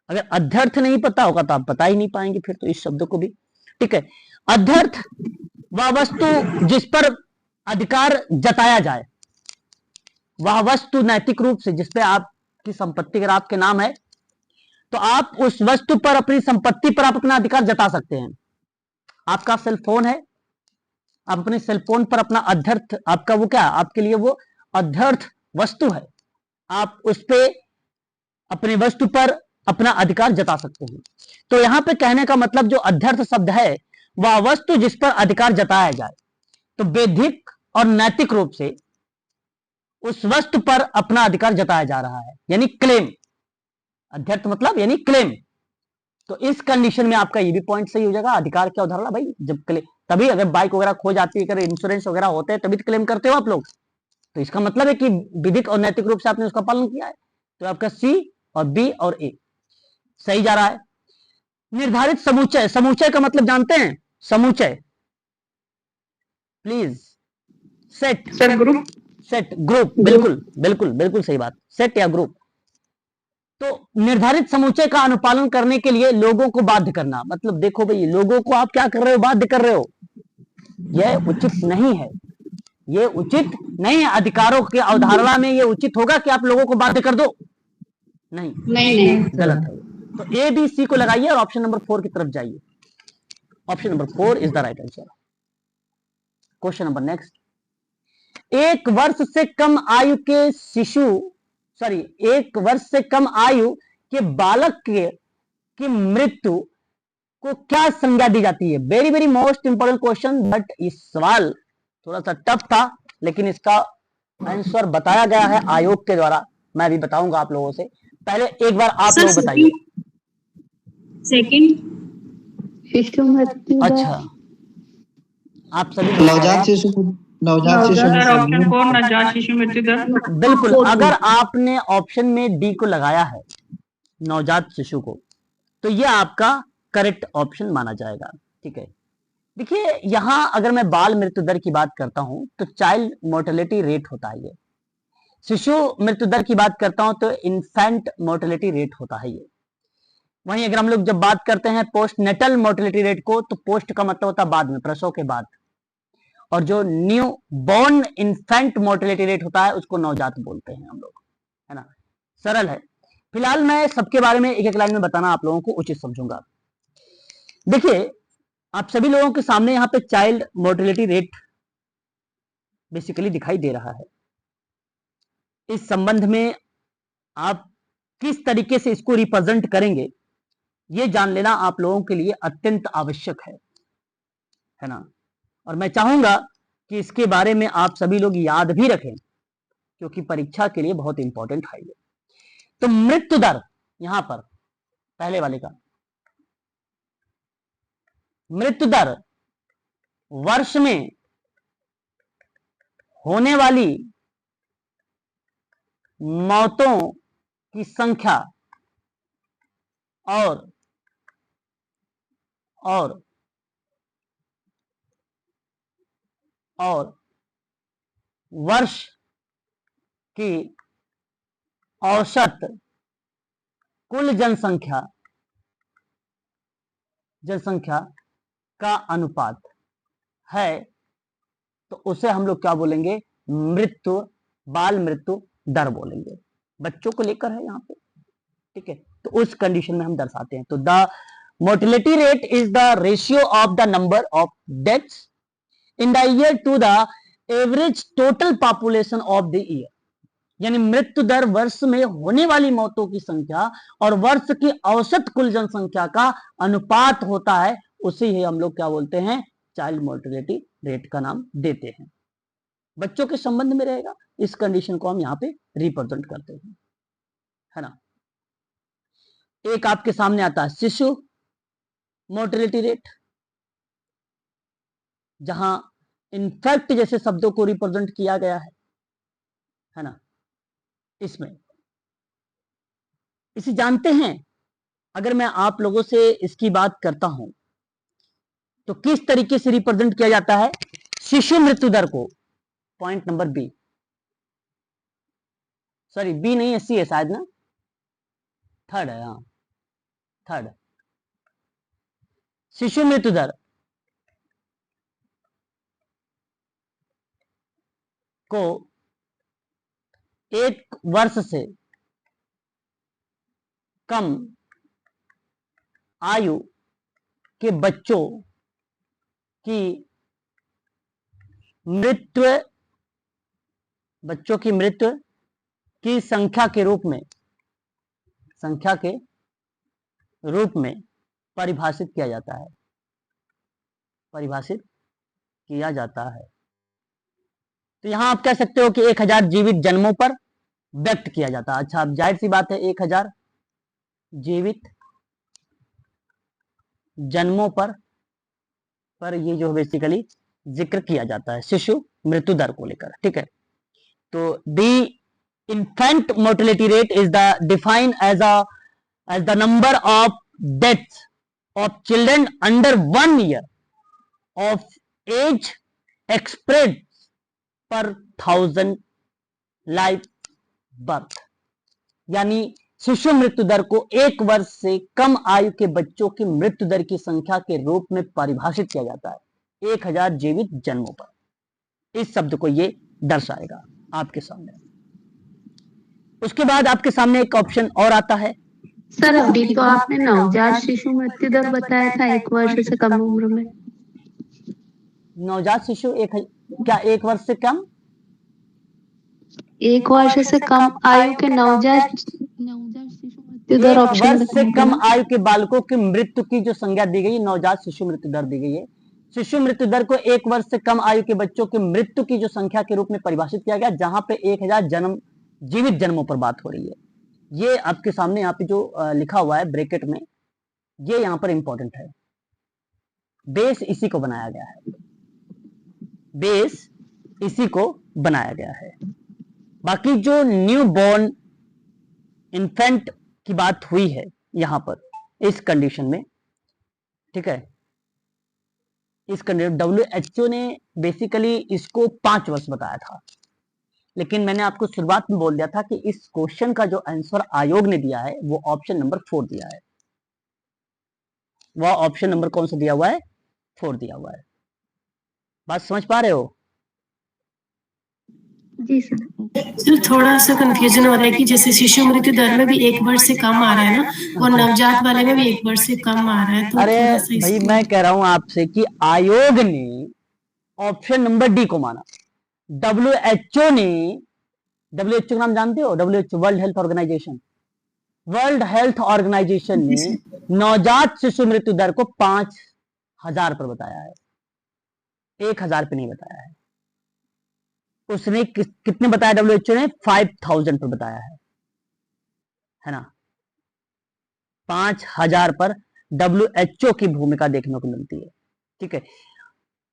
अगर अध्यर्थ नहीं पता होगा तो आप बता ही नहीं पाएंगे फिर तो इस शब्द को भी। ठीक है, अध्यर्थ वह वस्तु जिस पर अधिकार जताया जाए, वह वस्तु नैतिक रूप से जिस पे आपकी संपत्ति अगर आपके नाम है तो आप उस वस्तु पर, अपनी संपत्ति पर आप अपना अधिकार जता सकते हैं। आपका सेल फोन है, आप अपने सेल फोन पर अपना अध्यर्थ, आपका वो क्या, आपके लिए वो अध्यर्थ वस्तु है, आप उस पे अपनी वस्तु पर अपना अधिकार जता सकते हैं। तो यहां पे कहने का मतलब जो अध्यर्थ शब्द है वह वस्तु जिस पर अधिकार जताया जाए, तो वैधिक और नैतिक रूप से उस वस्तु पर अपना अधिकार जताया जा रहा है, यानी क्लेम। अध्यर्थ मतलब यानी क्लेम। तो इस कंडीशन में आपका ये भी पॉइंट सही हो जाएगा। अधिकार क्या उदाहरण भाई, जब क्लेम, तभी अगर बाइक वगैरह खो जाती है, अगर इंश्योरेंस वगैरह होते हैं तभी तो क्लेम करते हो आप लोग। तो इसका मतलब है कि विधिक और नैतिक रूप से आपने उसका पालन किया है। तो आपका सी और बी और ए सही जा रहा है। निर्धारित समुच्चय, समुच्चय का मतलब जानते हैं? समुच्चय, please. Set, sir group. Set, group, बिल्कुल बिल्कुल बिल्कुल सही बात, सेट या ग्रुप। तो निर्धारित समुच्चय का अनुपालन करने के लिए लोगों को बाध्य करना, मतलब देखो भाई, लोगों को आप क्या कर रहे हो? बाध्य कर रहे हो। यह उचित नहीं है, ये उचित नहीं है। अधिकारों की अवधारणा में ये उचित होगा कि आप लोगों को बाध्य कर दो? नहीं, नहीं। गलत है। तो ए बी सी को लगाइए और ऑप्शन नंबर 4 की तरफ जाइए। Option number 4 is the right answer. Question number next. एक वर्ष से कम आयु के शिशु, सॉरी, एक वर्ष से कम आयु के बालक की मृत्यु को क्या संज्ञा दी जाती है? Very very most important question, but इस सवाल थोड़ा सा टफ था, लेकिन इसका आंसर बताया गया है आयोग के द्वारा। मैं भी बताऊंगा आप लोगों से। पहले एक बार आप लोग बताइए। सेकंड। शिशु मृत्यु दर। अच्छा, आप सभी नवजात शिशु ऑप्शन 4 नवजात शिशु मृत्यु दर। बिल्कुल, अगर आपने ऑप्शन में डी को लगाया है, नवजात शिशु को, तो यह आपका करेक्ट ऑप्शन माना जाएगा। ठीक है, देखिए यहां अगर मैं बाल मृत्यु दर की बात करता हूं तो चाइल्ड मोर्टेलिटी रेट होता है ये। शिशु मृत्यु दर की बात करता हूं तो इन्फेंट मोर्टेलिटी रेट होता है ये। वहीं अगर हम लोग जब बात करते हैं पोस्ट नेटल मोर्टेलिटी रेट को, तो पोस्ट का मतलब होता है बाद में, प्रसव के बाद, और जो new born infant mortality rate होता है उसको नवजात बोलते हैं हम लोग, है ना। सरल है। फिलहाल मैं सबके बारे में एक एक लाइन में बताना आप लोगों को उचित समझूंगा। देखिए, आप सभी लोगों के सामने यहां पे चाइल्ड मोर्टेलिटी रेट बेसिकली दिखाई दे रहा है। इस संबंध में आप किस तरीके से इसको रिप्रेजेंट करेंगे, ये जान लेना आप लोगों के लिए अत्यंत आवश्यक है ना। और मैं चाहूंगा कि इसके बारे में आप सभी लोग याद भी रखें, क्योंकि परीक्षा के लिए बहुत इंपॉर्टेंट है ये। तो मृत्यु दर यहां पर पहले वाले का, मृत्यु दर वर्ष में होने वाली मौतों की संख्या और वर्ष की औसत कुल जनसंख्या का अनुपात है, तो उसे हम लोग क्या बोलेंगे? बाल मृत्यु दर बोलेंगे। बच्चों को लेकर है यहाँ पे, ठीक है। तो उस कंडीशन में हम दर्शाते हैं। तो the mortality rate is the ratio of the number of deaths in the year to the average total population of the year. यानी मृत्यु दर वर्ष में होने वाली मौतों की संख्या और वर्ष की औसत कुल जनसंख्या का अनुपात होता है, उसे ही हम लोग क्या बोलते हैं? चाइल्ड मोर्टेलिटी रेट का नाम देते हैं। बच्चों के संबंध में रहेगा, इस कंडीशन को हम यहाँ पे रिप्रेजेंट करते हैं, है ना। एक आपके सामने आता है शिशु मोर्टेलिटी रेट, जहां इनफैक्ट जैसे शब्दों को रिप्रेजेंट किया गया है ना। इसमें इसे जानते हैं, अगर मैं आप लोगों से इसकी बात करता हूं तो किस तरीके से रिप्रेजेंट किया जाता है शिशु मृत्यु दर को? Point number B, sorry B नहीं है, सी है शायद ना, थर्ड है, हाँ थर्ड। शिशु मृत्यु दर को एक वर्ष से कम आयु के बच्चों की मृत्यु की संख्या के रूप में परिभाषित किया जाता है। तो यहां आप कह सकते हो कि 1000 जीवित जन्मों पर व्यक्त किया जाता है। अच्छा, अब जाहिर सी बात है 1000 जीवित जन्मों पर ये जो बेसिकली जिक्र किया जाता है शिशु मृत्यु दर को लेकर, ठीक है। तो the infant mortality rate is the defined as the number of deaths of children under 1 year of age expressed per 1000 live birth, यानी शिशु मृत्यु दर को 1 वर्ष से कम आयु के बच्चों की मृत्यु दर की संख्या के रूप में परिभाषित किया जाता है 1000 जीवित जन्मों पर। इस शब्द को ये दर्शाएगा आपके सामने। उसके बाद आपके सामने एक ऑप्शन और आता है। सर अभी तो आपने नवजात शिशु मृत्यु दर बताया था 1 वर्ष से कम उम्र में। नवजात शिशु क्या 1 वर्ष से कम? 1 वर्ष से कम आयु के नवजात शिशु मृत्यु दर 1 ऑप्शन वर्ष से कम आयु के बालकों की मृत्यु की जो संज्ञा दी गई नवजात शिशु मृत्यु दर दी गई है। शिशु मृत्यु दर को 1 वर्ष से कम आयु के बच्चों की मृत्यु की जो संख्या के रूप में परिभाषित किया गया, जहां पे 1000 जीवित जन्मों पर बात हो रही है। ये आपके सामने यहाँ पे जो लिखा हुआ है ब्रैकेट में, ये यहाँ पर इंपॉर्टेंट है। बेस इसी को बनाया गया है, बेस इसी को बनाया गया है। बाकी जो न्यू बॉर्न इन्फेंट की बात हुई है यहां पर इस कंडीशन में, ठीक है, इस कंडीशन WHO ने बेसिकली इसको 5 वर्ष बताया था, लेकिन मैंने आपको शुरुआत में बोल दिया था कि इस क्वेश्चन का जो आंसर आयोग ने दिया है वो ऑप्शन नंबर 4 दिया है। वह ऑप्शन नंबर कौन सा दिया हुआ है? 4 दिया हुआ है। बात समझ पा रहे हो? जी सर। सर थोड़ा सा कंफ्यूजन हो रहा है कि जैसे शिशु मृत्यु दर में भी 1 वर्ष से कम आ रहा है ना, और नवजात वाले में भी 1 वर्ष से कम आ रहा है, तो अरे थोड़ा सा भाई मैं कह रहा हूं आपसे कि आयोग ने ऑप्शन नंबर डी को माना। WHO ने, WHO का नाम जानते हो? WHO world health organisation, world health organisation ने नवजात शिशु मृत्यु दर को 5000 पर बताया है, 1000 पे नहीं बताया है। उसने कितने बताया? WHO ने 5000 पर बताया है ना। 5000 पर WHO की भूमिका देखने को मिलती है, ठीक है।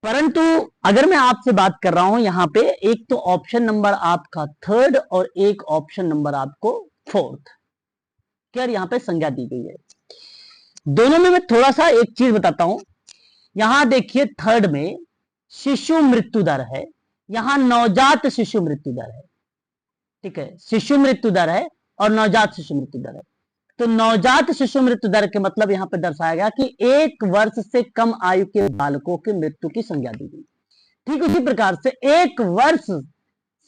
परंतु अगर मैं आपसे बात कर रहा हूं यहां पे, एक तो ऑप्शन नंबर आपका 3rd और एक ऑप्शन नंबर आपको 4th, क्या यहां पे संज्ञा दी गई है। दोनों में मैं थोड़ा सा एक चीज बताता हूं। यहां देखिए 3rd में शिशु मृत्यु दर है, यहां नवजात शिशु मृत्यु दर है, ठीक है। शिशु मृत्यु दर है और नवजात शिशु मृत्यु दर है। तो नवजात शिशु मृत्यु दर के मतलब यहां पे दर्शाया गया कि 1 वर्ष से कम आयु के बालकों की मृत्यु की संज्ञा दी गई। ठीक उसी प्रकार से 1 वर्ष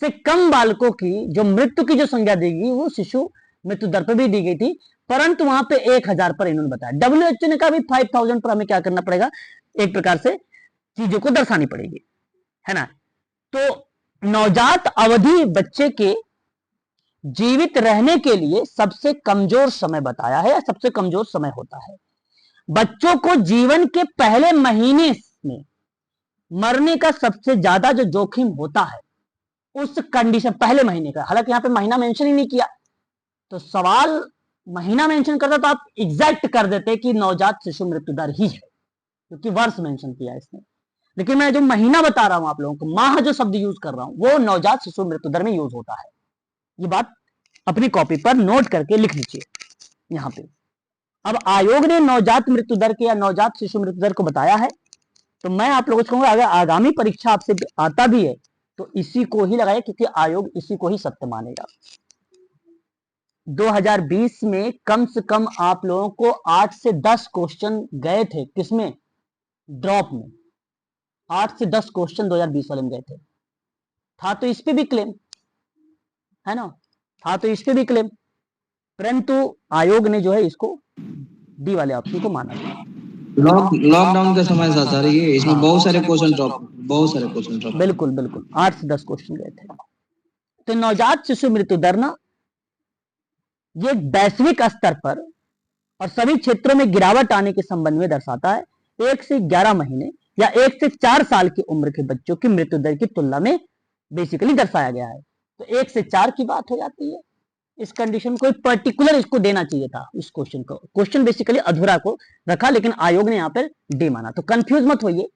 से कम बालकों की जो मृत्यु की जो संज्ञा दी गई वो शिशु मृत्यु दर पर भी दी गई थी, परंतु वहां पे 1000 पर इन्होंने बताया। WHO ने कहा भी 5000 पर हमें क्या करना पड़ेगा, एक प्रकार से चीजों को दर्शानी पड़ेगी, है ना। तो नवजात अवधि बच्चे के जीवित रहने के लिए सबसे कमजोर समय बताया है, या सबसे कमजोर समय होता है। बच्चों को जीवन के पहले महीने में मरने का सबसे ज्यादा जो जोखिम होता है उस कंडीशन, पहले महीने का, हालांकि यहां पे महीना मेंशन ही नहीं किया, तो सवाल महीना मेंशन करता तो आप एग्जैक्ट कर देते कि नवजात शिशु मृत्यु दर ही है, क्योंकि वर्ष मेंशन किया इसने। लेकिन मैं जो महीना बता रहा हूं आप लोगों को, माह जो शब्द यूज कर रहा हूं वो नवजात शिशु मृत्यु दर में यूज होता है। ये बात अपनी कॉपी पर नोट करके लिख लीजिए यहां पे। अब आयोग ने नवजात मृत्यु दर के या नवजात शिशु मृत्यु दर को बताया है, तो मैं आप लोगों से कहूंगा अगर आगामी परीक्षा आपसे आता भी है तो इसी को ही लगाए, क्योंकि आयोग इसी को ही सत्य मानेगा। 2020 में कम से कम आप लोगों को 8 से 10 क्वेश्चन गए थे, किसमें? ड्रॉप में। 8 से 10 क्वेश्चन 2020 वाले में गए थे। था तो इस पे भी क्लेम, है ना, था तो इस पे भी क्लेम, परंतु आयोग ने जो है इसको डी वाले ऑप्शन को माना था। लॉकडाउन का समय था सर, ये इसमें बहुत सारे क्वेश्चन ड्रॉप। बिल्कुल बिल्कुल 8 से 10 क्वेश्चन गए थे। तो नवजात शिशु मृत्यु दर ना, ये वैश्विक स्तर पर और सभी क्षेत्रों में गिरावट आने के संबंध में दर्शाता है। 1 से 11 महीने या 1 से 4 साल की उम्र के बच्चों की मृत्यु दर की तुलना में बेसिकली दर्शाया गया है। तो 1 से 4 की बात हो जाती है। इस कंडीशन को पर्टिकुलर इसको देना चाहिए था, इस क्वेश्चन को। क्वेश्चन बेसिकली अधूरा को रखा, लेकिन आयोग ने यहां पर डी माना। तो कंफ्यूज मत होइए,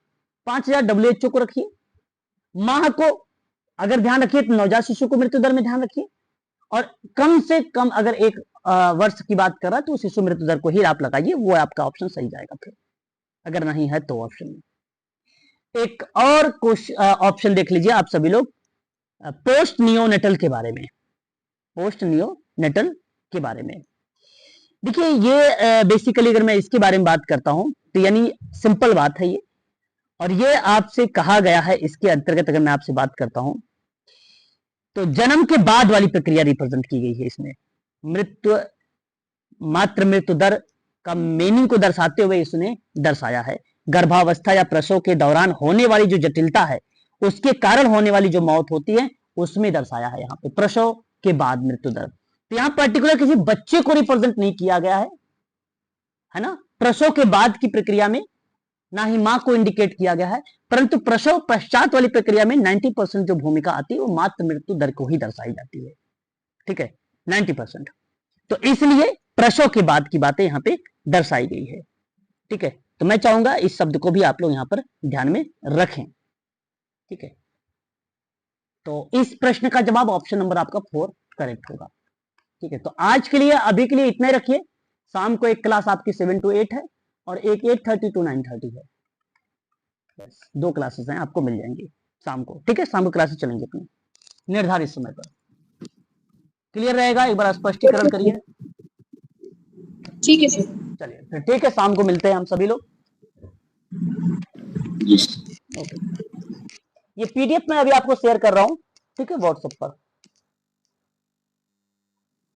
5000 WHO को रखिए, माह को अगर ध्यान रखिए तो नवजात शिशु को मृत्यु दर में ध्यान रखिए, और कम से कम अगर 1 वर्ष की बात कर रहा है तो शिशु मृत्यु दर को ही आप लगाइए, वो आपका ऑप्शन सही जाएगा। फिर अगर नहीं है तो ऑप्शन में एक और ऑप्शन देख लीजिए आप सभी लोग, पोस्ट नियोनेटल के बारे में। पोस्ट नियोनेटल के बारे में देखिए, ये बेसिकली अगर मैं इसके बारे में बात करता हूं तो यानी सिंपल बात है ये, और ये आपसे कहा गया है, इसके अंतर्गत अगर मैं आपसे बात करता हूं तो जन्म के बाद वाली प्रक्रिया रिप्रेजेंट की गई है इसमें। मातृ मृत्यु दर का मीनिंग को दर्शाते हुए इसने दर्शाया है। गर्भावस्था या प्रसव के दौरान होने वाली जो जटिलता है, उसके कारण होने वाली जो मौत होती है, उसमें दर्शाया है यहाँ पे प्रसव के बाद मृत्यु दर। तो यहाँ पर्टिकुलर किसी बच्चे को रिप्रेजेंट नहीं किया गया है ना। प्रसव के बाद की प्रक्रिया में ना ही मां को इंडिकेट किया गया है, परंतु प्रसव पश्चात वाली प्रक्रिया में 90% जो भूमिका आती है वो मातृ मृत्यु दर को ही दर्शाई जाती है। ठीक है, 90%। तो इसलिए प्रसव के बाद की बातें यहाँ पे दर्शाई गई है। ठीक है, तो मैं चाहूंगा इस शब्द को भी आप लोग यहाँ पर ध्यान में रखें। ठीक है, तो इस प्रश्न का जवाब ऑप्शन नंबर आपका 4 करेक्ट होगा। ठीक है, तो आज के लिए अभी के लिए इतना ही रखिए। शाम को एक क्लास आपकी 7 to 8 है और एक 8:30 to 9:30 है। बस 2 क्लासेस हैं, आपको मिल जाएंगी शाम को। ठीक है, शाम को क्लासेस चलेंगे अपनी निर्धारित समय पर। क्लियर रहेगा? एक बार स्पष्टीकरण करिए। ठीक है सर। चलिए फिर ठीक है, शाम को मिलते हैं हम सभी लोग। ओके, ये पीडीएफ मैं अभी आपको शेयर कर रहा हूँ। ठीक है, व्हाट्सएप पर।